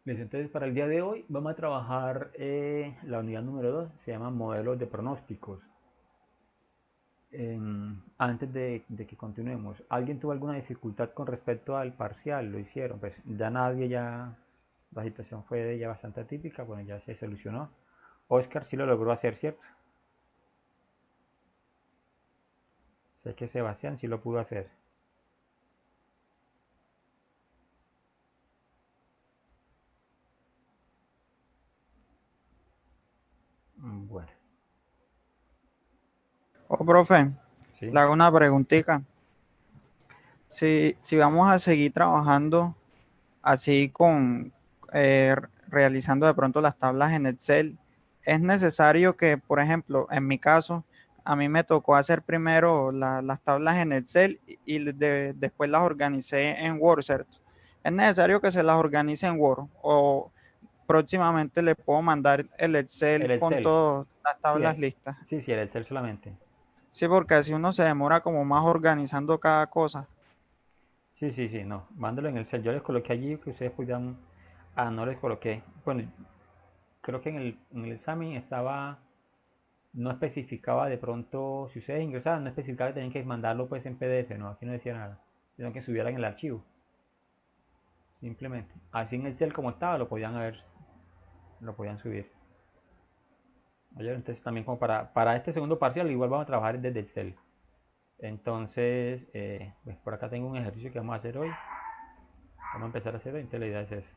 Listo, entonces para el día de hoy vamos a trabajar la unidad número 2, se llama modelos de pronósticos. Antes de que continuemos, ¿alguien tuvo alguna dificultad con respecto al parcial? Lo hicieron, pues ya nadie, ya la situación fue ya bastante atípica, bueno, ya se solucionó. Oscar sí lo logró hacer, ¿cierto? Sé que Sebastián sí lo pudo hacer. Bueno, Oh, profe, le sí. hago una preguntita. Si vamos a seguir trabajando así realizando de pronto las tablas en Excel, es necesario que, por ejemplo, en mi caso, a mí me tocó hacer primero las tablas en Excel y después las organicé en Word, ¿cierto? Es necesario que se las organice en Word o próximamente le puedo mandar el El Excel con Excel. todas las Sí, tablas listas. sí, el Excel solamente. Sí, porque así uno se demora como más organizando cada cosa. Sí, no. Mándalo en el Excel. Yo les coloqué allí que ustedes pudieran. Ah, no les coloqué. Bueno, creo que en el examen estaba, no especificaba de pronto, si ustedes ingresaban, no especificaba que tenían que mandarlo pues en PDF, no, aquí no decía nada, sino que subieran el archivo, simplemente. Así en Excel como estaba, lo podían ver, lo podían subir. Oye, entonces también como para este segundo parcial, igual vamos a trabajar desde Excel. Entonces, pues por acá tengo un ejercicio que vamos a hacer hoy. Vamos a empezar a hacer hoy, entonces la idea es esa.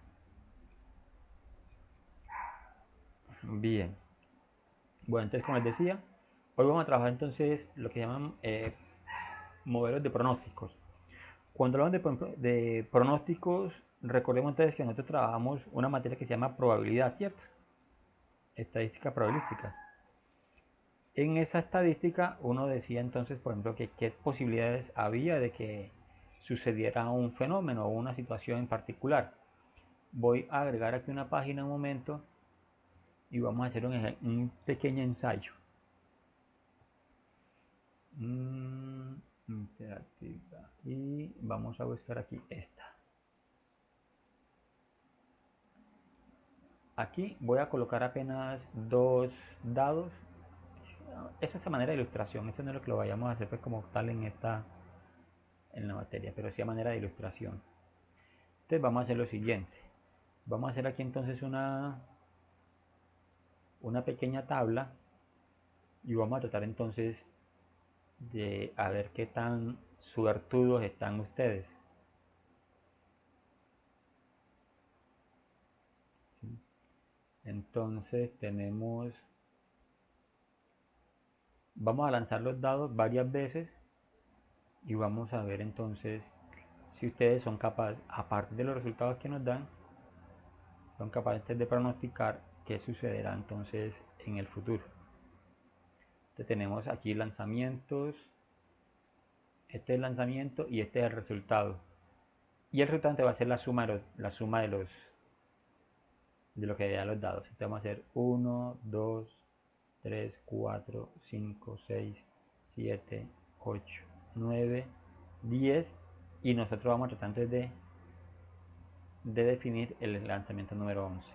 Bien. Bueno, entonces como les decía, hoy vamos a trabajar entonces lo que llaman modelos de pronósticos. Cuando hablamos de pronósticos, recordemos entonces que nosotros trabajamos una materia que se llama probabilidad, ¿cierto? Estadística probabilística. En esa estadística uno decía entonces, por ejemplo, que qué posibilidades había de que sucediera un fenómeno o una situación en particular. Voy a agregar aquí una página un momento y vamos a hacer un pequeño ensayo. Interactiva. Y vamos a buscar aquí esta. Aquí voy a colocar apenas dos dados. Esa es la manera de ilustración. Esto no es lo que lo vayamos a hacer pues como tal en la materia, pero sí a manera de ilustración. Entonces vamos a hacer lo siguiente. Vamos a hacer aquí entonces una pequeña tabla y vamos a tratar entonces de a ver qué tan suertudos están ustedes. ¿Sí? Entonces vamos a lanzar los dados varias veces y vamos a ver entonces si ustedes son capaces, aparte de los resultados que nos dan, son capaces de pronosticar qué sucederá entonces en el futuro. Entonces tenemos aquí lanzamientos, este es el lanzamiento y este es el resultado. Y el resultante va a ser la suma de lo que dan los dados. Entonces vamos a hacer 1, 2, 3, 4, 5, 6, 7, 8, 9, 10 y nosotros vamos a tratar antes de definir el lanzamiento número 11.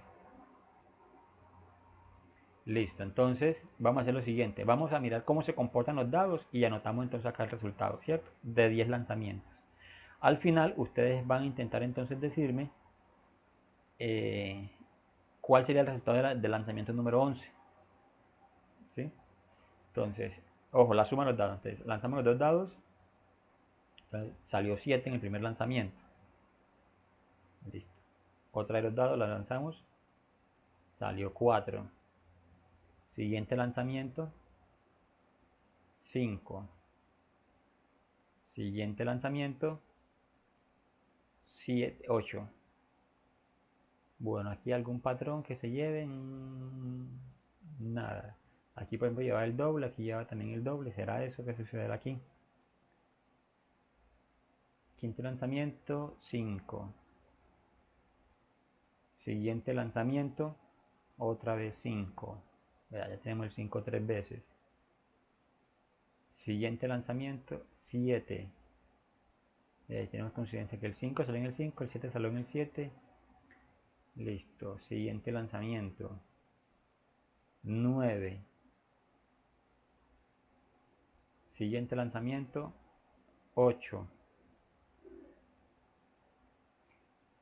Listo, entonces vamos a hacer lo siguiente. Vamos a mirar cómo se comportan los dados y anotamos entonces acá el resultado, ¿cierto? De 10 lanzamientos. Al final ustedes van a intentar entonces decirme eh, cuál sería el resultado del lanzamiento número 11. ¿Sí? Entonces, ojo, la suma de los dados. Entonces, lanzamos los dos dados. Entonces, salió 7 en el primer lanzamiento. Listo. Otra de los dados la lanzamos. Salió 4. Siguiente lanzamiento, 5. Siguiente lanzamiento, 7, 8. Bueno, aquí algún patrón que se lleve. Nada. Aquí por ejemplo lleva el doble, aquí lleva también el doble. ¿Será eso que sucederá aquí? Quinto lanzamiento, 5. Siguiente lanzamiento, otra vez 5. Ya tenemos el 5 tres veces. Siguiente lanzamiento, 7. Tenemos coincidencia que el 5 salió en el 5, el 7 salió en el 7. Listo. Siguiente lanzamiento. 9. Siguiente lanzamiento. 8.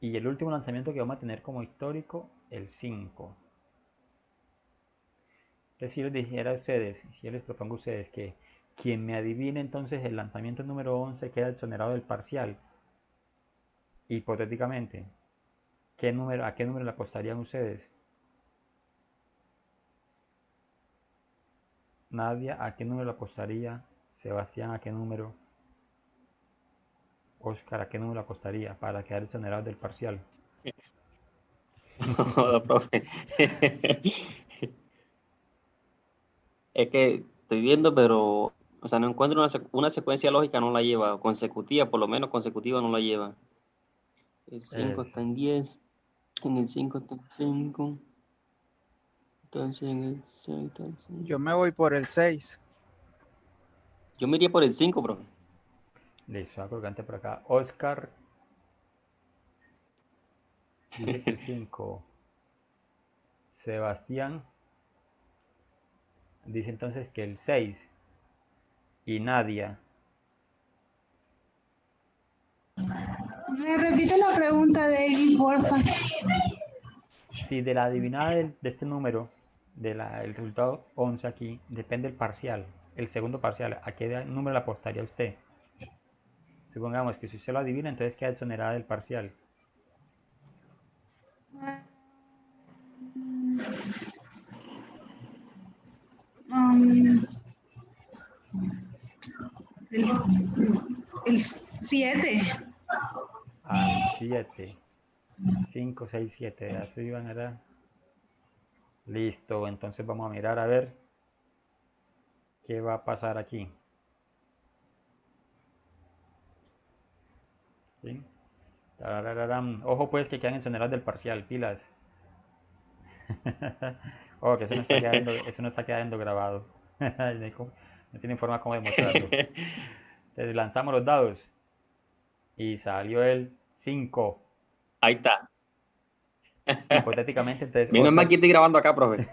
Y el último lanzamiento que vamos a tener como histórico, el 5. Entonces, si yo les dijera a ustedes, si yo les propongo a ustedes que quien me adivine entonces el lanzamiento número 11 queda exonerado del parcial, hipotéticamente, ¿a qué número le apostarían ustedes? Nadia, ¿a qué número le apostaría? Sebastián, ¿a qué número? Oscar, ¿a qué número le apostaría para quedar exonerado del parcial? Joda, profe. Es que estoy viendo, pero, o sea, no encuentro una secuencia lógica, no la lleva. Consecutiva, por lo menos consecutiva no la lleva. El 5 Eso. está en 10, en el 5 está en 5, entonces en el 6 está en 6. Yo me voy por el 6. Yo me iría por el 5, profe. Listo, a colgante por acá. Oscar dice que el 5. Sebastián dice entonces que el 6. Y Nadia, Me repite la pregunta, David, porfa. si de la adivinada de este número, el resultado 11 aquí, depende el parcial, el segundo parcial, ¿a qué número le apostaría usted? Supongamos que si usted lo adivina, entonces queda exonerada del parcial. Um, el 7. Al 7. 5, 6, 7. Así iban a dar. Listo, entonces vamos a mirar a ver qué va a pasar aquí. ¿Sí? Tarararán. Ojo pues que quedan exonerados del parcial, pilas. Ojo que eso no está quedando grabado. No tiene forma como demostrarlo. Entonces lanzamos los dados y salió el 5. Ahí está. Hipotéticamente, entonces Menos mal Oscar, que estoy grabando acá, profe.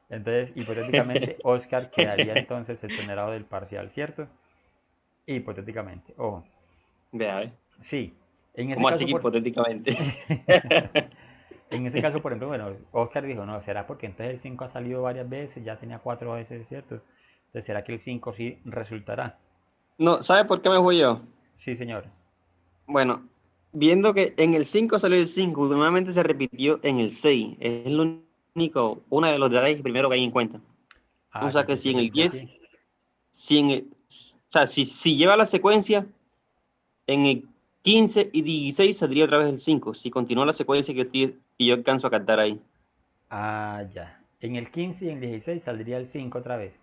entonces hipotéticamente Oscar quedaría entonces exonerado del parcial, ¿cierto? Hipotéticamente, ojo. Vea, ¿eh? Sí, en ese ¿Cómo así caso que hipotéticamente? en ese caso, por ejemplo, bueno, Oscar dijo, no, será porque entonces el 5 ha salido varias veces, ya tenía 4 veces, ¿cierto? Entonces, ¿será que el 5 sí resultará? No, ¿sabe por qué me fui yo? Sí, señor. Bueno, viendo que en el 5 salió el 5, nuevamente se repitió en el 6. Es lo único, uno de los detalles primero que hay en cuenta. O Ah, sea que que se si en el repite 10, aquí. o sea, si lleva la secuencia, en el 15 y 16 saldría otra vez el 5. Si continúa la secuencia que yo alcanzo a captar ahí. Ah, ya. En el 15 y en el 16 saldría el 5 otra vez.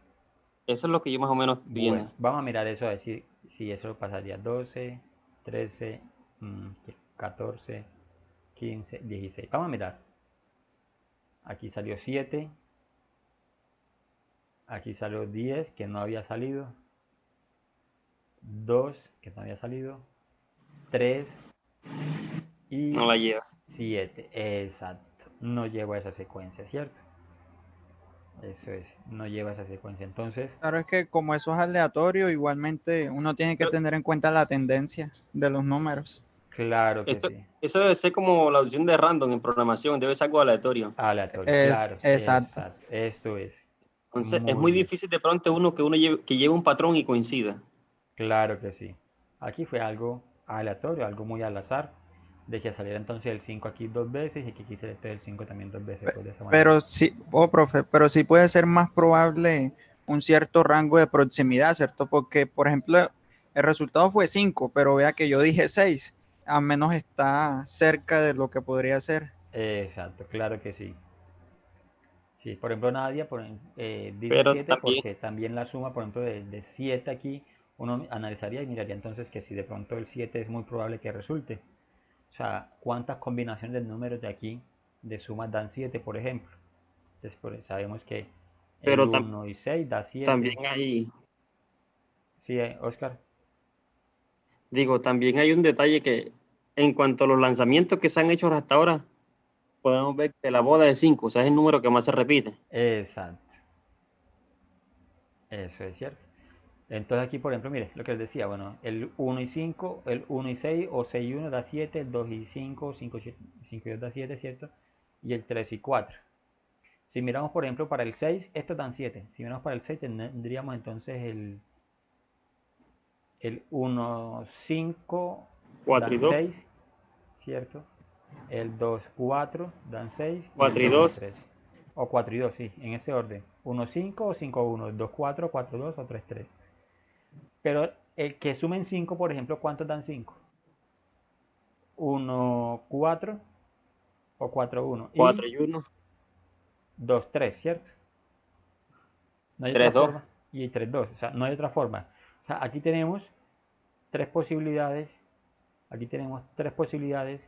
Eso es lo que yo más o menos estoy Bueno, viendo. vamos a mirar eso a ver si eso pasaría. 12, 13, 14, 15, 16. Vamos a mirar. Aquí salió 7. Aquí salió 10, que no había salido. 2, que no había salido. 3 No y la lleva. 7. Exacto. No lleva esa secuencia, ¿cierto? Eso es. No lleva esa secuencia. Entonces, Claro, es que como eso es aleatorio, igualmente uno tiene que Pero tener en cuenta la tendencia de los números. claro que eso, sí. eso debe ser como la opción de random en programación, debe ser algo aleatorio. Aleatorio, Es claro. exacto. Exacto. Eso es. Entonces, es Muy muy bien. difícil de pronto que lleve un patrón y coincida. Claro que sí. Aquí fue algo aleatorio, algo muy al azar, de que saliera entonces el 5 aquí 2 veces y que aquí saliera el 5 también 2 veces, pues de esa manera. Pero sí, oh, profe, pero sí puede ser más probable un cierto rango de proximidad, ¿cierto? Porque, por ejemplo, el resultado fue 5, pero vea que yo dije 6, al menos está cerca de lo que podría ser. Exacto, claro que sí. Sí, por ejemplo, Nadia dice Pero 7 también, porque también la suma, por ejemplo, de 7 aquí, uno analizaría y miraría entonces que si de pronto el 7 es muy probable que resulte. O sea, ¿cuántas combinaciones de números de aquí de sumas dan 7, por ejemplo? Entonces, sabemos que el pero 1 y 6 da también 7. hay, Sí, Oscar. digo, también hay un detalle que en cuanto a los lanzamientos que se han hecho hasta ahora, podemos ver que la boda de 5, o sea, es el número que más se repite. Exacto. Eso es cierto. Entonces aquí, por ejemplo, mire, lo que les decía, bueno, el 1 y 5, el 1 y 6, o 6 y 1 da 7, el 2 y 5, 5 y 2 da 7, ¿cierto? Y el 3 y 4. Si miramos, por ejemplo, para el 6, estos dan 7. Si miramos para el 6, tendríamos entonces el 1, 5 4 y dan 2, 6, ¿cierto? El 2, 4 dan 6 y el 4 y 2 dan 2, 3. O 4 y 2, sí, en ese orden. 1, 5 o 5, 1, 2, 4, 4, 2 o 3, 3. Pero el que sumen 5, por ejemplo, ¿cuántos dan 5? 1, 4 o 4, 1. 4 Y y 1, 2, 3, ¿cierto? No hay otra 3, 2. forma. Y 3, 2. O sea, no hay otra forma. O sea, aquí tenemos tres posibilidades. Aquí tenemos tres posibilidades.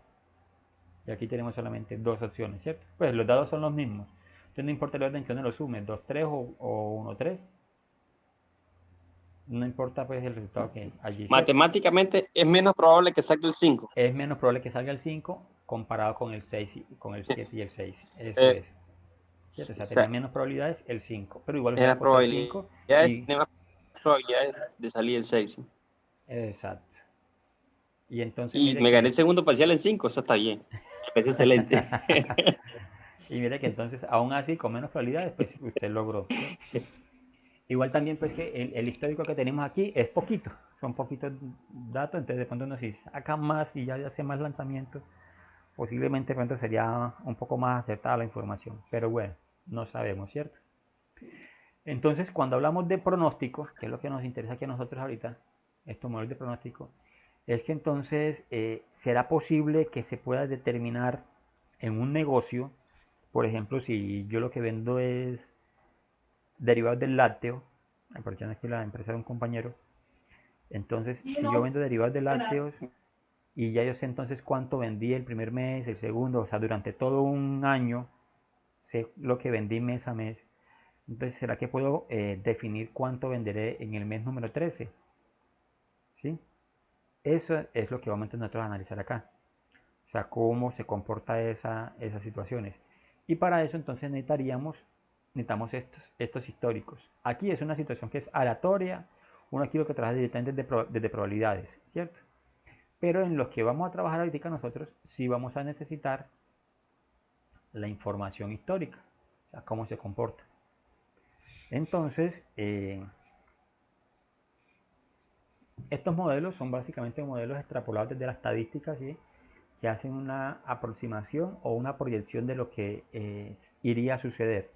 Y aquí tenemos solamente dos opciones, ¿cierto? Pues los dados son los mismos. Entonces no importa el orden que uno lo sume, 2, 3 o 1, 3. No importa pues el resultado que allí, ¿cierto? Matemáticamente es menos probable que saque el 5. Es menos probable que salga el 5 comparado con el 6, con el 7 y el 6. Eso Eh, es. ¿Cierto? O sea, o tenía sea, menos probabilidades el 5. Pero igual es hubiera las puesto el 5 probabilidades, y... tiene más probabilidades de salir el 6. Exacto. Y entonces Y mire me gané el que... segundo parcial en 5, eso está bien. Es excelente. Y mire que entonces, aún así, con menos probabilidades, pues usted logró, ¿cierto? Igual también pues que el histórico que tenemos aquí es poquito, son poquitos datos, entonces de pronto uno si saca más y ya hace más lanzamientos, posiblemente de pronto sería un poco más acertada la información, pero bueno, no sabemos, ¿cierto? Entonces cuando hablamos de pronóstico, que es lo que nos interesa aquí a nosotros ahorita, estos modelos de pronóstico, es que entonces será posible que se pueda determinar en un negocio, por ejemplo, si yo lo que vendo es derivados del lácteo, aprovechando aquí la empresa de un compañero, entonces si yo vendo derivados de lácteos y ya yo sé entonces cuánto vendí el primer mes, el segundo, o sea, durante todo un año, sé lo que vendí mes a mes, entonces ¿será que puedo definir cuánto venderé en el mes número 13? ¿Sí? Eso es lo que vamos a nosotros a analizar acá. O sea, cómo se comporta esas situaciones. Y para eso entonces necesitamos estos históricos. Aquí es una situación que es aleatoria. Uno aquí lo que trabaja directamente desde probabilidades, ¿cierto? Pero en los que vamos a trabajar ahorita nosotros sí vamos a necesitar la información histórica. O sea, cómo se comporta. Entonces, estos modelos son básicamente modelos extrapolados desde la estadística, ¿sí? Que hacen una aproximación o una proyección de lo que iría a suceder.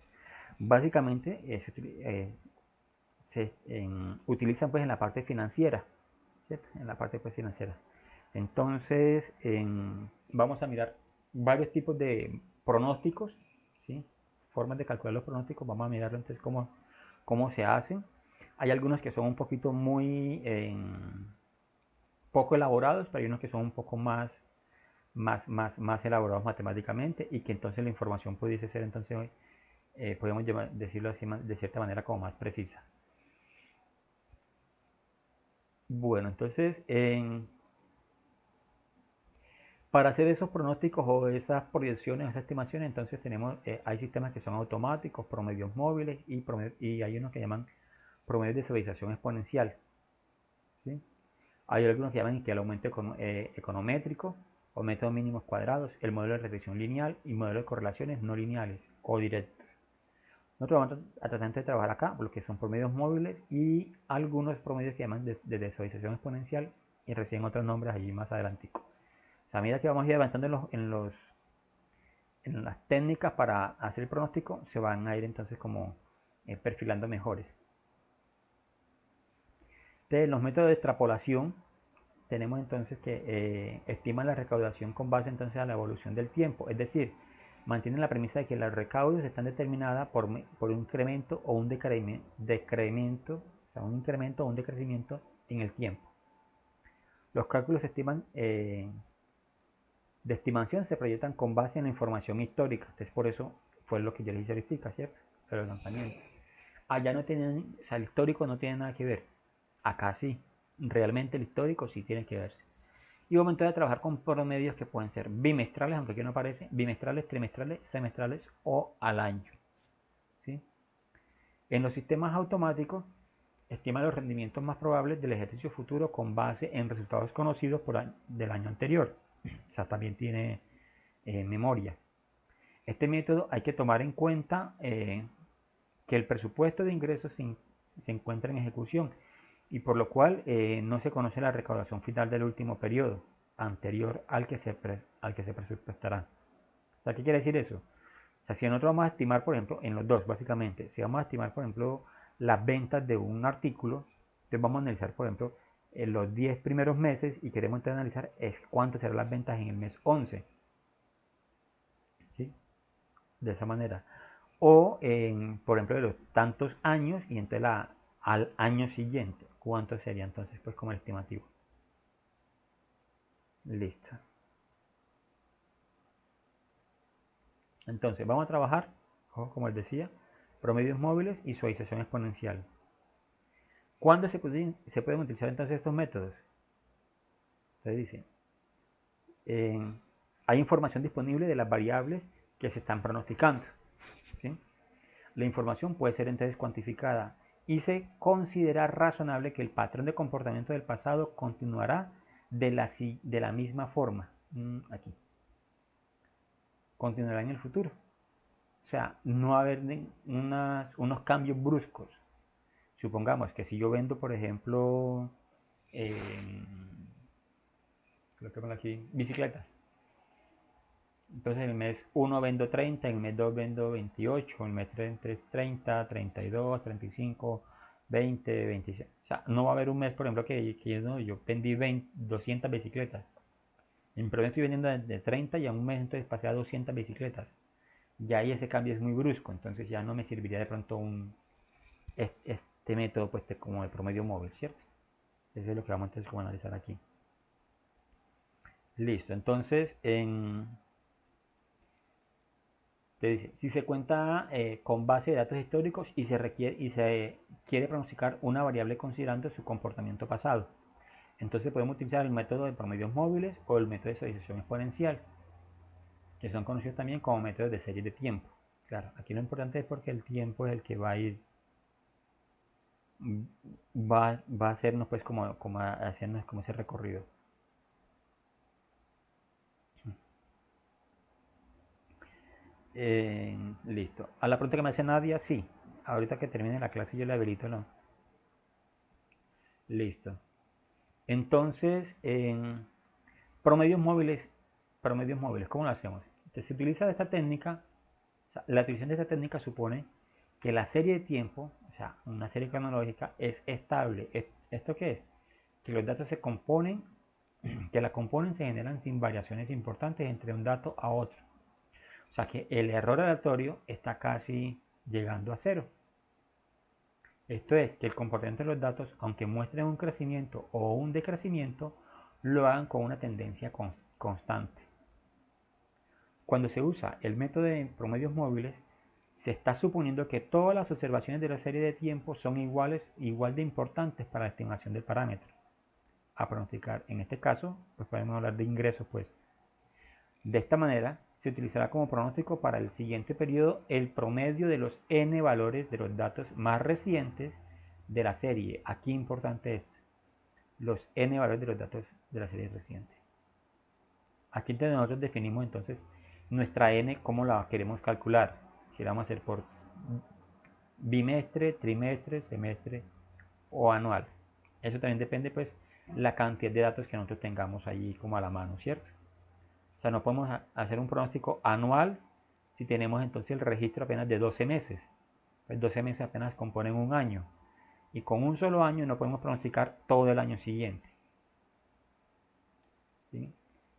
Básicamente se utilizan pues en la parte financiera, ¿cierto? En la parte pues financiera. Entonces vamos a mirar varios tipos de pronósticos, ¿sí? Formas de calcular los pronósticos. Vamos a mirar entonces cómo se hacen. Hay algunos que son un poquito muy poco elaborados, pero hay unos que son un poco más elaborados matemáticamente y que entonces la información pudiese ser entonces podemos decirlo así de cierta manera como más precisa. Bueno, entonces para hacer esos pronósticos o esas proyecciones, esas estimaciones, entonces hay sistemas que son automáticos, promedios móviles y hay unos que llaman promedios de suavización exponencial, ¿sí? Hay algunos que llaman que el aumento econométrico o métodos mínimos cuadrados, el modelo de regresión lineal y modelo de correlaciones no lineales o directos. Nosotros vamos a tratar de trabajar acá lo que son promedios móviles y algunos promedios que llaman de desvisualización exponencial y reciben otros nombres allí más adelante. O sea, a medida que vamos a ir avanzando en las técnicas para hacer el pronóstico, se van a ir entonces como perfilando mejores. Entonces, los métodos de extrapolación tenemos entonces que estiman la recaudación con base entonces a la evolución del tiempo, es decir, mantienen la premisa de que los recaudos están determinadas por un incremento o un decremento, o sea, un incremento o un decrecimiento en el tiempo. Los cálculos de estimación se proyectan con base en la información histórica, entonces por eso fue lo que yo les hice ahorita, ¿cierto? De los lanzamientos. Allá no tienen, o sea, el histórico no tiene nada que ver, acá sí, realmente el histórico sí tiene que verse. Y vamos entonces a trabajar con promedios que pueden ser bimestrales, aunque aquí no aparece, bimestrales, trimestrales, semestrales o al año. ¿Sí? En los sistemas automáticos, estima los rendimientos más probables del ejercicio futuro con base en resultados conocidos del año anterior. O sea, también tiene memoria. Este método hay que tomar en cuenta que el presupuesto de ingresos se encuentra en ejecución y por lo cual no se conoce la recaudación final del último periodo anterior al que se presupuestará. O sea, ¿qué quiere decir eso? O sea, si nosotros vamos a estimar, por ejemplo, en los dos, básicamente, si vamos a estimar, por ejemplo, las ventas de un artículo, entonces vamos a analizar, por ejemplo, en los 10 primeros meses y queremos entonces analizar cuántas serán las ventas en el mes 11. ¿Sí? De esa manera. O, por ejemplo, de los tantos años y entonces al año siguiente, ¿cuánto sería entonces? Pues como el estimativo. Listo. Entonces, vamos a trabajar, como les decía, promedios móviles y suavización exponencial. ¿Cuándo se pueden utilizar entonces estos métodos? Se dice, hay información disponible de las variables que se están pronosticando. ¿Sí? La información puede ser entonces cuantificada y se considera razonable que el patrón de comportamiento del pasado continuará de la misma forma. Aquí. Continuará en el futuro. O sea, no va a haber unos cambios bruscos. Supongamos que si yo vendo, por ejemplo, lo que pongo aquí, bicicletas. Entonces en el mes 1 vendo 30, en el mes 2 vendo 28, en el mes 3 30, 32, 35, 20, 26. O sea, no va a haber un mes, por ejemplo, que yo vendí 200 bicicletas. En promedio estoy vendiendo de 30 y a un mes entonces pasé a 200 bicicletas. Ya ahí ese cambio es muy brusco, entonces ya no me serviría de pronto este método pues como de promedio móvil, ¿cierto? Eso es lo que vamos entonces como a analizar aquí. Listo, entonces te dice, si se cuenta con base de datos históricos y se quiere pronosticar una variable considerando su comportamiento pasado, entonces podemos utilizar el método de promedios móviles o el método de suavización exponencial, que son conocidos también como métodos de series de tiempo. Claro, aquí lo importante es porque el tiempo es el que va a ir, va a hacernos pues como hacernos como ese recorrido. Listo. A la pregunta que me hace Nadia, sí. Ahorita que termine la clase yo le habilito, ¿no? Listo. Entonces, promedios móviles, ¿cómo lo hacemos? Entonces, se utiliza esta técnica, o sea, la utilización de esta técnica supone que la serie de tiempo, o sea, una serie cronológica, es estable. ¿Esto qué es? Que los datos se componen, que la componen se generan sin variaciones importantes entre un dato a otro. O sea que el error aleatorio está casi llegando a cero. Esto es, que el comportamiento de los datos, aunque muestren un crecimiento o un decrecimiento, lo hagan con una tendencia constante. Cuando se usa el método de promedios móviles, se está suponiendo que todas las observaciones de la serie de tiempo son igual de importantes para la estimación del parámetro a pronosticar. En este caso, pues podemos hablar de ingresos, pues. De esta manera, se utilizará como pronóstico para el siguiente periodo el promedio de los n valores de los datos más recientes de la serie. Aquí importante es los n valores de los datos de la serie reciente. Aquí nosotros definimos entonces nuestra n, cómo la queremos calcular. Si la vamos a hacer por bimestre, trimestre, semestre o anual. Eso también depende pues la cantidad de datos que nosotros tengamos ahí como a la mano, ¿cierto? O sea, no podemos hacer un pronóstico anual si tenemos entonces el registro apenas de 12 meses. Pues 12 meses apenas componen un año. Y con un solo año no podemos pronosticar todo el año siguiente. ¿Sí?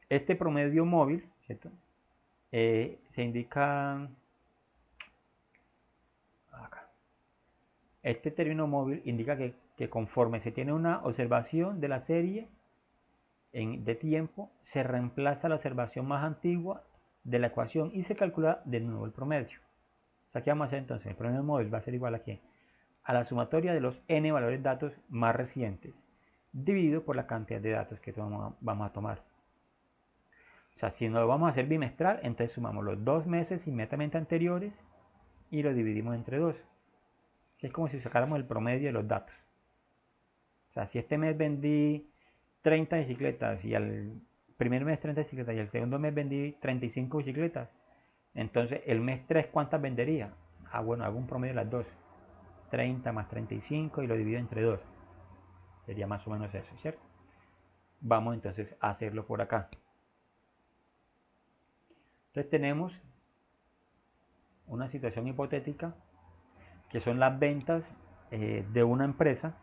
Este promedio móvil, ¿cierto? Se indica acá. Este término móvil indica que conforme se tiene una observación de la serie de tiempo, se reemplaza la observación más antigua de la ecuación y se calcula de nuevo el promedio. O sea, ¿qué vamos a hacer entonces? El promedio móvil va a ser igual a ¿qué? A la sumatoria de los n valores datos más recientes dividido por la cantidad de datos que vamos a tomar. O sea, si no lo vamos a hacer bimestral, entonces sumamos los 2 meses inmediatamente anteriores y lo dividimos entre 2. Es como si sacáramos el promedio de los datos. O sea, si este mes vendí 30 bicicletas y al primer mes 30 bicicletas y al segundo mes vendí 35 bicicletas, entonces el mes 3 ¿cuántas vendería? Ah, bueno, hago un promedio de las dos. 30 más 35 y lo divido entre 2. Sería más o menos eso, ¿cierto? Vamos entonces a hacerlo por acá. Entonces tenemos una situación hipotética que son las ventas de una empresa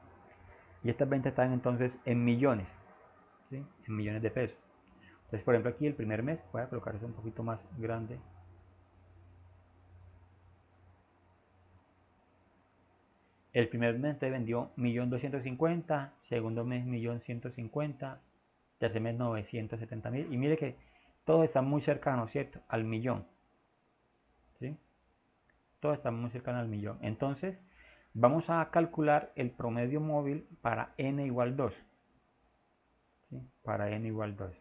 y estas ventas están entonces en millones, ¿sí? En millones de pesos. Entonces, por ejemplo, aquí el primer mes, voy a colocar eso un poquito más grande. El primer mes te vendió 1.250.000, segundo mes 1.150.000, tercer mes 970.000 y mire que todo está muy cercano, ¿cierto? Al millón, ¿sí? Todo está muy cercano al millón. Entonces, vamos a calcular el promedio móvil para n igual 2. ¿Sí? Para n igual 2.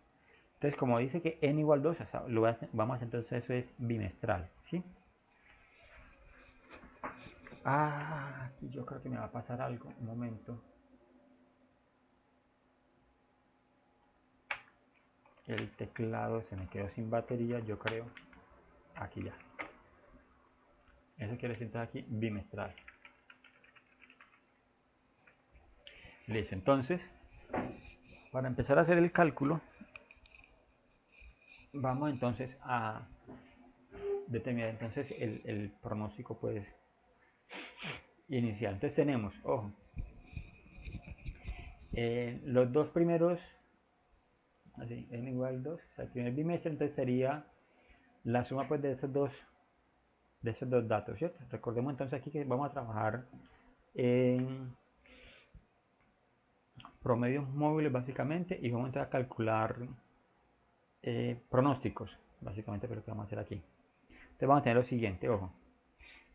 Entonces, como dice que n igual 2, o sea, vamos a hacer entonces eso es bimestral, ¿sí? Aquí yo creo que me va a pasar algo. Un momento. El teclado se me quedó sin batería, yo creo. Aquí ya. Eso quiere decir entonces aquí bimestral. Listo, entonces, para empezar a hacer el cálculo, vamos entonces a determinar entonces el pronóstico pues inicial. Entonces tenemos, ojo, los dos primeros, así, n igual 2, o sea, el primer bimestre entonces sería la suma pues de esos dos datos, ¿cierto? Recordemos entonces aquí que vamos a trabajar en promedios móviles básicamente y vamos a calcular pronósticos, básicamente, pero lo que vamos a hacer aquí. Entonces vamos a tener lo siguiente, ojo,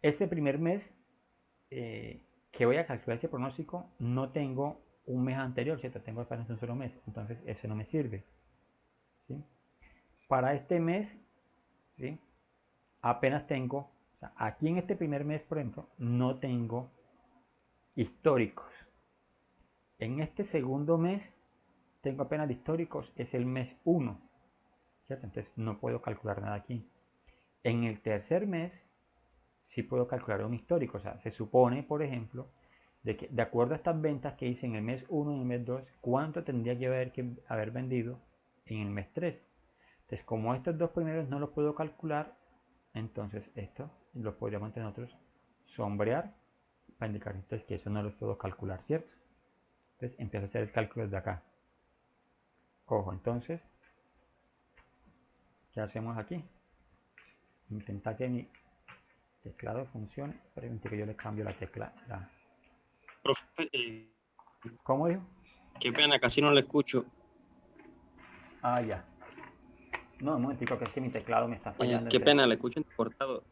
este primer mes que voy a calcular este pronóstico no tengo un mes anterior, ¿cierto? Tengo apenas un solo mes, entonces ese no me sirve, ¿sí? Para este mes, ¿sí? Apenas tengo, o sea, aquí en este primer mes, por ejemplo, no tengo históricos. En este segundo mes tengo apenas históricos, es el mes 1, ¿cierto? Entonces no puedo calcular nada aquí. En el tercer mes sí puedo calcular un histórico, o sea, se supone, por ejemplo, de que de acuerdo a estas ventas que hice en el mes 1 y en el mes 2, ¿cuánto tendría que haber vendido en el mes 3? Entonces, como estos dos primeros no los puedo calcular, entonces esto lo podríamos nosotros sombrear para indicar entonces que eso no los puedo calcular, ¿cierto? Entonces empiezo a hacer el cálculo desde acá. Ojo, entonces, ¿qué hacemos aquí? Intentar que mi teclado funcione. Permite que yo le cambio la tecla. Profe, ¿Cómo dijo? qué pena, casi no le escucho. Ah, ya. No, un momentico, que es que mi teclado me está fallando. Qué Entonces... pena, le escucho cortado.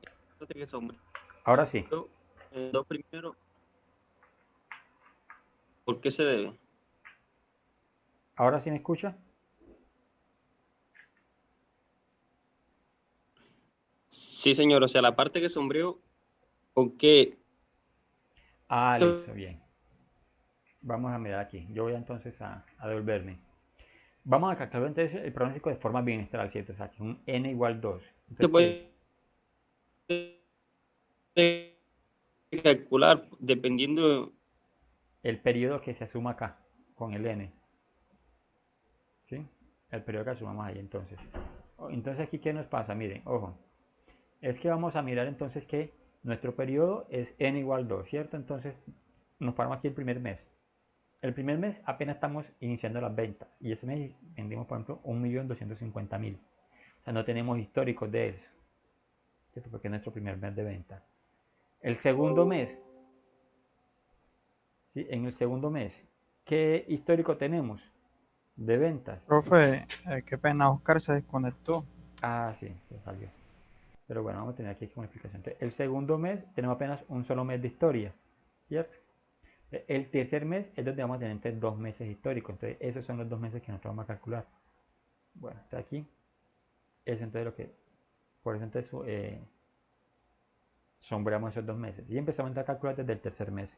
Ahora sí. Dos primero, ¿por qué se debe? ¿Ahora sí me escucha? Sí, señor, o sea, la parte que sombreó, ¿por qué? Ah, listo, bien. Vamos a mirar aquí. Yo voy entonces a devolverme. Vamos a calcular entonces el pronóstico de forma bimestral, ¿cierto? O sea, que un n igual 2. Se Entonces, puede calcular dependiendo. el periodo que se asuma acá, con el n. ¿Sí? El periodo que asumamos ahí, entonces. Entonces, aquí, ¿qué nos pasa? Miren, ojo. Es que vamos a mirar entonces que nuestro periodo es n igual 2, ¿cierto? Entonces, nos paramos aquí el primer mes. El primer mes apenas estamos iniciando las ventas y ese mes vendimos, por ejemplo, 1.250.000. O sea, no tenemos históricos de eso, ¿cierto? Porque es nuestro primer mes de venta. El segundo mes, ¿sí? En el segundo mes, ¿qué histórico tenemos de ventas? Profe, qué pena, Oscar se desconectó. Ah, sí, se salió. Pero bueno, vamos a tener aquí una explicación. Entonces, el segundo mes tenemos apenas un solo mes de historia, ¿cierto? El tercer mes es donde vamos a tener entonces 2 meses históricos. Entonces, esos son los 2 meses que nosotros vamos a calcular. Bueno, está aquí. Eso entonces lo que. Por eso entonces sombreamos esos 2 meses. Y empezamos a calcular desde el tercer mes.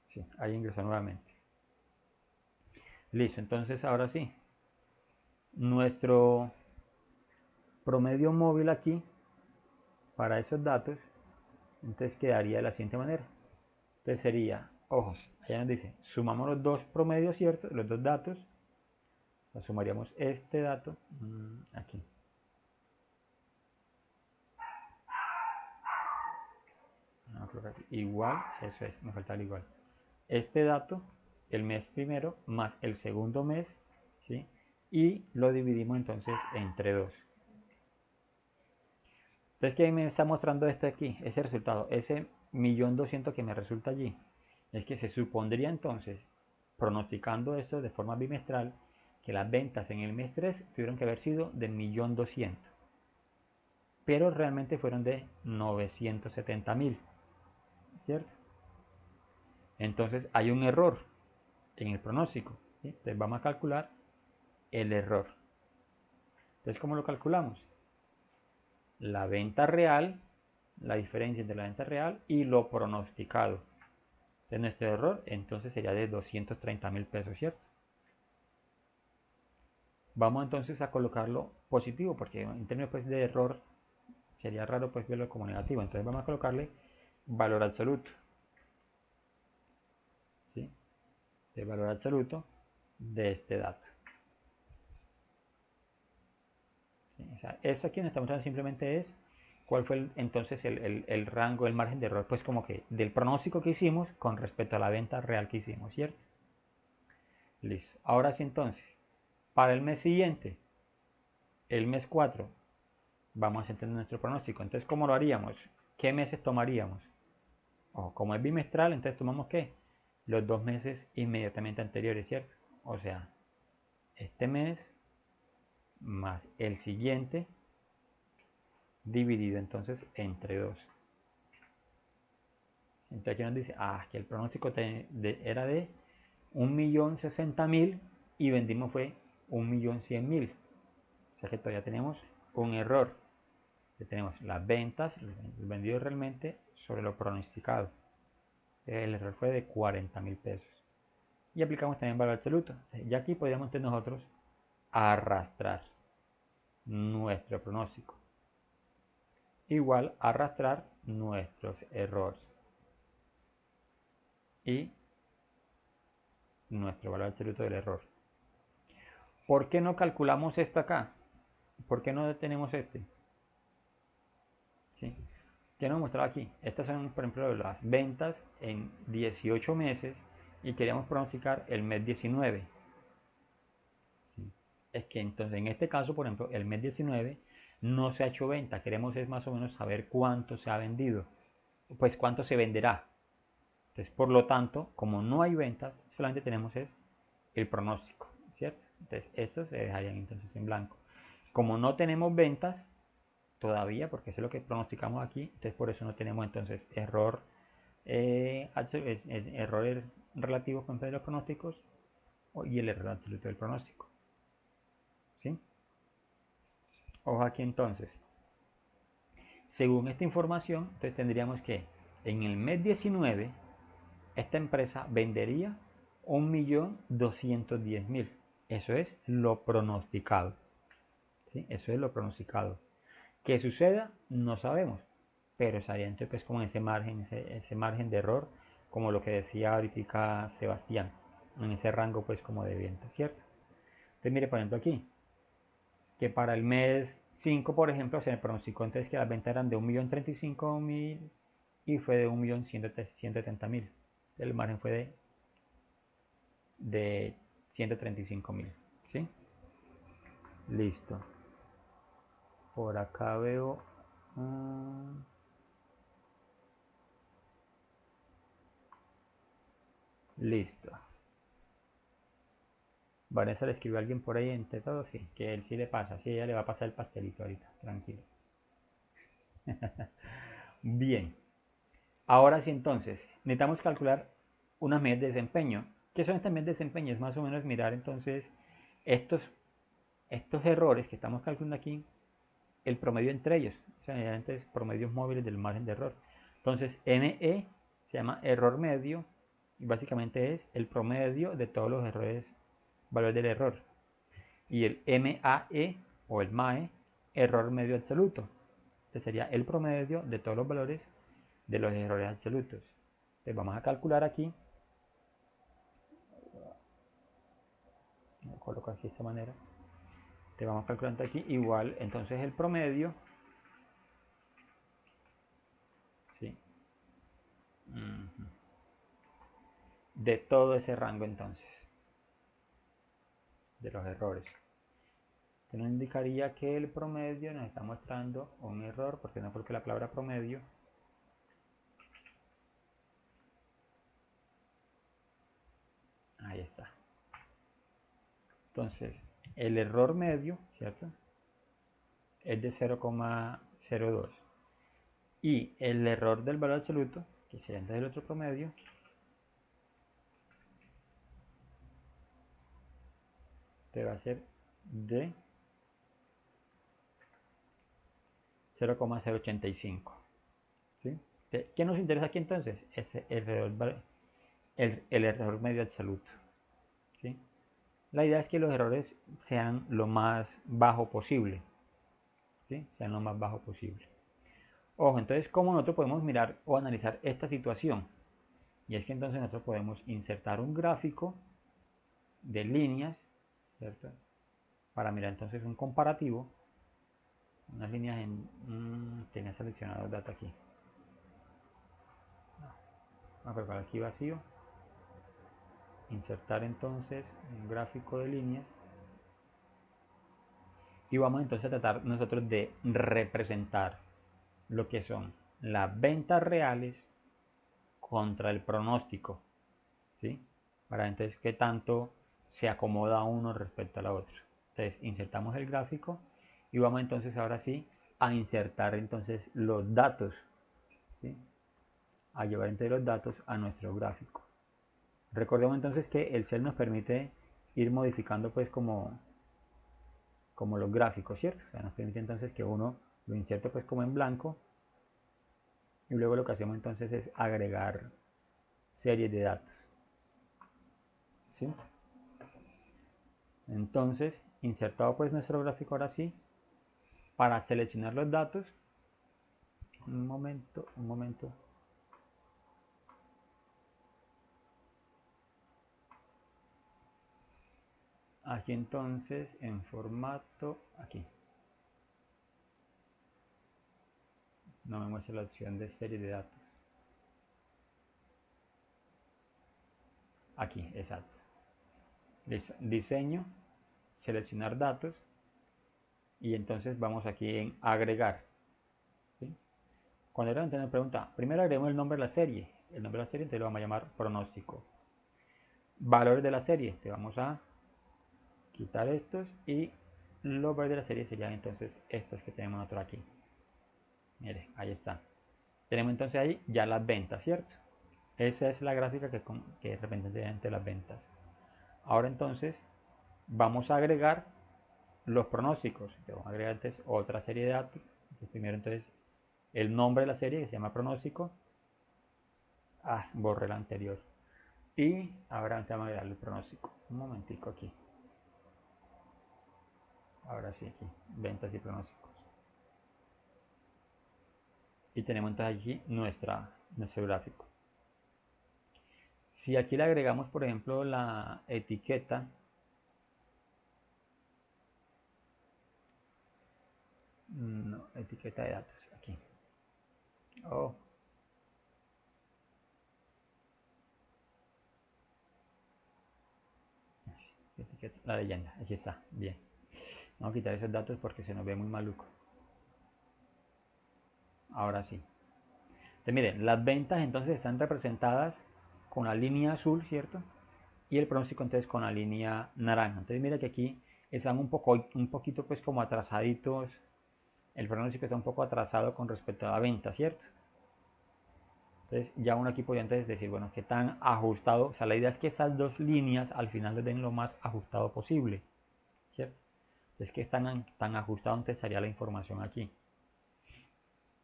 Sí, ahí ingresó nuevamente. Listo, entonces ahora sí. Nuestro promedio móvil aquí para esos datos, entonces quedaría de la siguiente manera. Entonces sería, ojo, allá nos dice, sumamos los dos promedios, ¿cierto? Los dos datos. O sea, sumaríamos este dato aquí. No, creo que aquí. Igual, eso es, me falta el igual. Este dato, el mes primero, más el segundo mes, ¿sí? Y lo dividimos entonces entre 2. Entonces, ¿qué me está mostrando esto aquí? Ese resultado, ese 1.200.000 que me resulta allí, es que se supondría entonces, pronosticando esto de forma bimestral, que las ventas en el mes 3 tuvieron que haber sido de 1.200.000, pero realmente fueron de 970.000, ¿cierto? Entonces hay un error en el pronóstico, ¿sí? Entonces vamos a calcular el error. Entonces, ¿cómo lo calculamos? La venta real, la diferencia entre la venta real y lo pronosticado. Entonces nuestro error entonces sería de 230.000 pesos, ¿cierto? Vamos entonces a colocarlo positivo, porque en términos pues, de error sería raro pues verlo como negativo. Entonces vamos a colocarle valor absoluto, ¿sí? El valor absoluto de este dato. ¿Sí? O sea, eso aquí nos está mostrando simplemente es cuál fue entonces el rango, el margen de error, pues como que del pronóstico que hicimos con respecto a la venta real que hicimos, ¿cierto? Listo. Ahora sí entonces, para el mes siguiente, el mes 4, vamos a entender nuestro pronóstico. Entonces, ¿cómo lo haríamos? ¿Qué meses tomaríamos? O como es bimestral, entonces tomamos ¿qué? Los 2 meses inmediatamente anteriores, ¿cierto? O sea, este mes más el siguiente dividido entonces entre 2. Entonces aquí nos dice, que el pronóstico era de 1.060.000 y vendimos fue 1.100.000. O sea que todavía tenemos un error. Que tenemos las ventas, el vendido realmente sobre lo pronosticado. El error fue de 40.000 pesos. Y aplicamos también valor absoluto. Y aquí podríamos nosotros arrastrar nuestro pronóstico. Igual arrastrar nuestros errores. Y nuestro valor absoluto del error. ¿Por qué no calculamos esto acá? ¿Por qué no tenemos este? ¿Sí? ¿Qué nos mostraba aquí? Estas son, por ejemplo, las ventas en 18 meses y queríamos pronosticar el mes 19. ¿Sí? Es que entonces en este caso, por ejemplo, el mes 19 no se ha hecho venta. Queremos es más o menos saber cuánto se ha vendido. Pues cuánto se venderá. Entonces, por lo tanto, como no hay ventas, solamente tenemos es el pronóstico, ¿cierto? Entonces, estos se dejarían entonces en blanco. Como no tenemos ventas todavía, porque eso es lo que pronosticamos aquí, entonces por eso no tenemos entonces errores relativos con los pronósticos y el error absoluto del pronóstico. ¿Sí? Ojo aquí entonces. Según esta información, entonces tendríamos que en el mes 19 esta empresa vendería 1.210.000. Eso es lo pronosticado. ¿Sí? Eso es lo pronosticado. ¿Qué suceda? No sabemos. Pero estaría entonces pues, como en ese margen de error, como lo que decía ahorita Sebastián, en ese rango pues como de venta, ¿cierto? Entonces mire por ejemplo aquí, que para el mes 5 por ejemplo se me pronosticó entonces que las ventas eran de 1.035.000 y fue de 1.170.000. El margen fue de 135.000, ¿sí? Listo. Por acá veo... listo. Vanessa le escribió a alguien por ahí entre todos, sí, que él sí le pasa, sí, ella le va a pasar el pastelito ahorita, tranquilo. Bien. Ahora sí, entonces, necesitamos calcular unas medidas de desempeño. ¿Qué son estas medidas de desempeño? Es más o menos mirar entonces estos, estos errores que estamos calculando aquí, el promedio entre ellos. O sea, entonces, promedios móviles del margen de error. Entonces, ME se llama error medio y básicamente es el promedio de todos los errores, valores del error. Y el MAE o el MAE, error medio absoluto. Este sería el promedio de todos los valores de los errores absolutos. Entonces vamos a calcular aquí. Lo coloco así de esta manera. Te vamos calculando aquí igual. Entonces el promedio. ¿Sí? De todo ese rango entonces. De los errores. Esto nos indicaría que el promedio nos está mostrando un error. Porque no coloqué la palabra promedio. Ahí está. Entonces, el error medio, ¿cierto? Es de 0,02. Y el error del valor absoluto, que sería entonces el otro promedio, te va a ser de 0,085. ¿Sí? ¿Qué nos interesa aquí entonces? El error medio absoluto. ¿Sí? La idea es que los errores sean lo más bajo posible. ¿Sí? Sean lo más bajo posible. Ojo, entonces, ¿cómo nosotros podemos mirar o analizar esta situación? Y es que entonces nosotros podemos insertar un gráfico de líneas, ¿cierto? Para mirar entonces un comparativo. Unas líneas en... tenía seleccionado data aquí. Vamos a colocar aquí vacío. Insertar entonces un gráfico de líneas. Y vamos entonces a tratar nosotros de representar lo que son las ventas reales contra el pronóstico. ¿Sí? Para entonces qué tanto se acomoda uno respecto a la otra. Entonces insertamos el gráfico y vamos entonces ahora sí a insertar entonces los datos. ¿Sí? A llevar entonces los datos a nuestro gráfico. Recordemos entonces que el Excel nos permite ir modificando pues como los gráficos, ¿cierto? O sea, nos permite entonces que uno lo inserte pues como en blanco y luego lo que hacemos entonces es agregar series de datos. ¿Sí? Entonces, insertado pues nuestro gráfico ahora sí, para seleccionar los datos, un momento. Aquí entonces en formato, aquí. No me muestra la opción de serie de datos. Aquí, exacto. Diseño, seleccionar datos y entonces vamos aquí en agregar. ¿Sí? Cuando el nos pregunta, primero agregamos el nombre de la serie. El nombre de la serie entonces lo vamos a llamar pronóstico. Valores de la serie, te vamos a quitar estos y los valores de la serie serían entonces estos que tenemos nosotros aquí. Mire, ahí está. Tenemos entonces ahí ya las ventas, ¿cierto? Esa es la gráfica que representa las ventas. Ahora entonces vamos a agregar los pronósticos. Vamos a agregar entonces otra serie de datos. Entonces, primero entonces el nombre de la serie que se llama pronóstico. Borré la anterior. Y ahora vamos a agregar el pronóstico. Un momentico aquí. Ahora sí aquí. Ventas y pronósticos. Y tenemos entonces aquí nuestro gráfico. Si aquí le agregamos, por ejemplo, la etiqueta, no, etiqueta de datos, aquí. Etiqueta, la leyenda, aquí está, bien. Vamos a quitar esos datos porque se nos ve muy maluco. Ahora sí. Entonces miren, las ventas entonces están representadas con la línea azul, ¿cierto? Y el pronóstico entonces con la línea naranja. Entonces mira que aquí están un poquito pues como atrasaditos. El pronóstico está un poco atrasado con respecto a la venta, ¿cierto? Entonces ya uno aquí podría entonces decir, bueno, qué tan ajustado, o sea, la idea es que estas dos líneas al final les den lo más ajustado posible, ¿cierto? Entonces que tan ajustado entonces estaría la información aquí.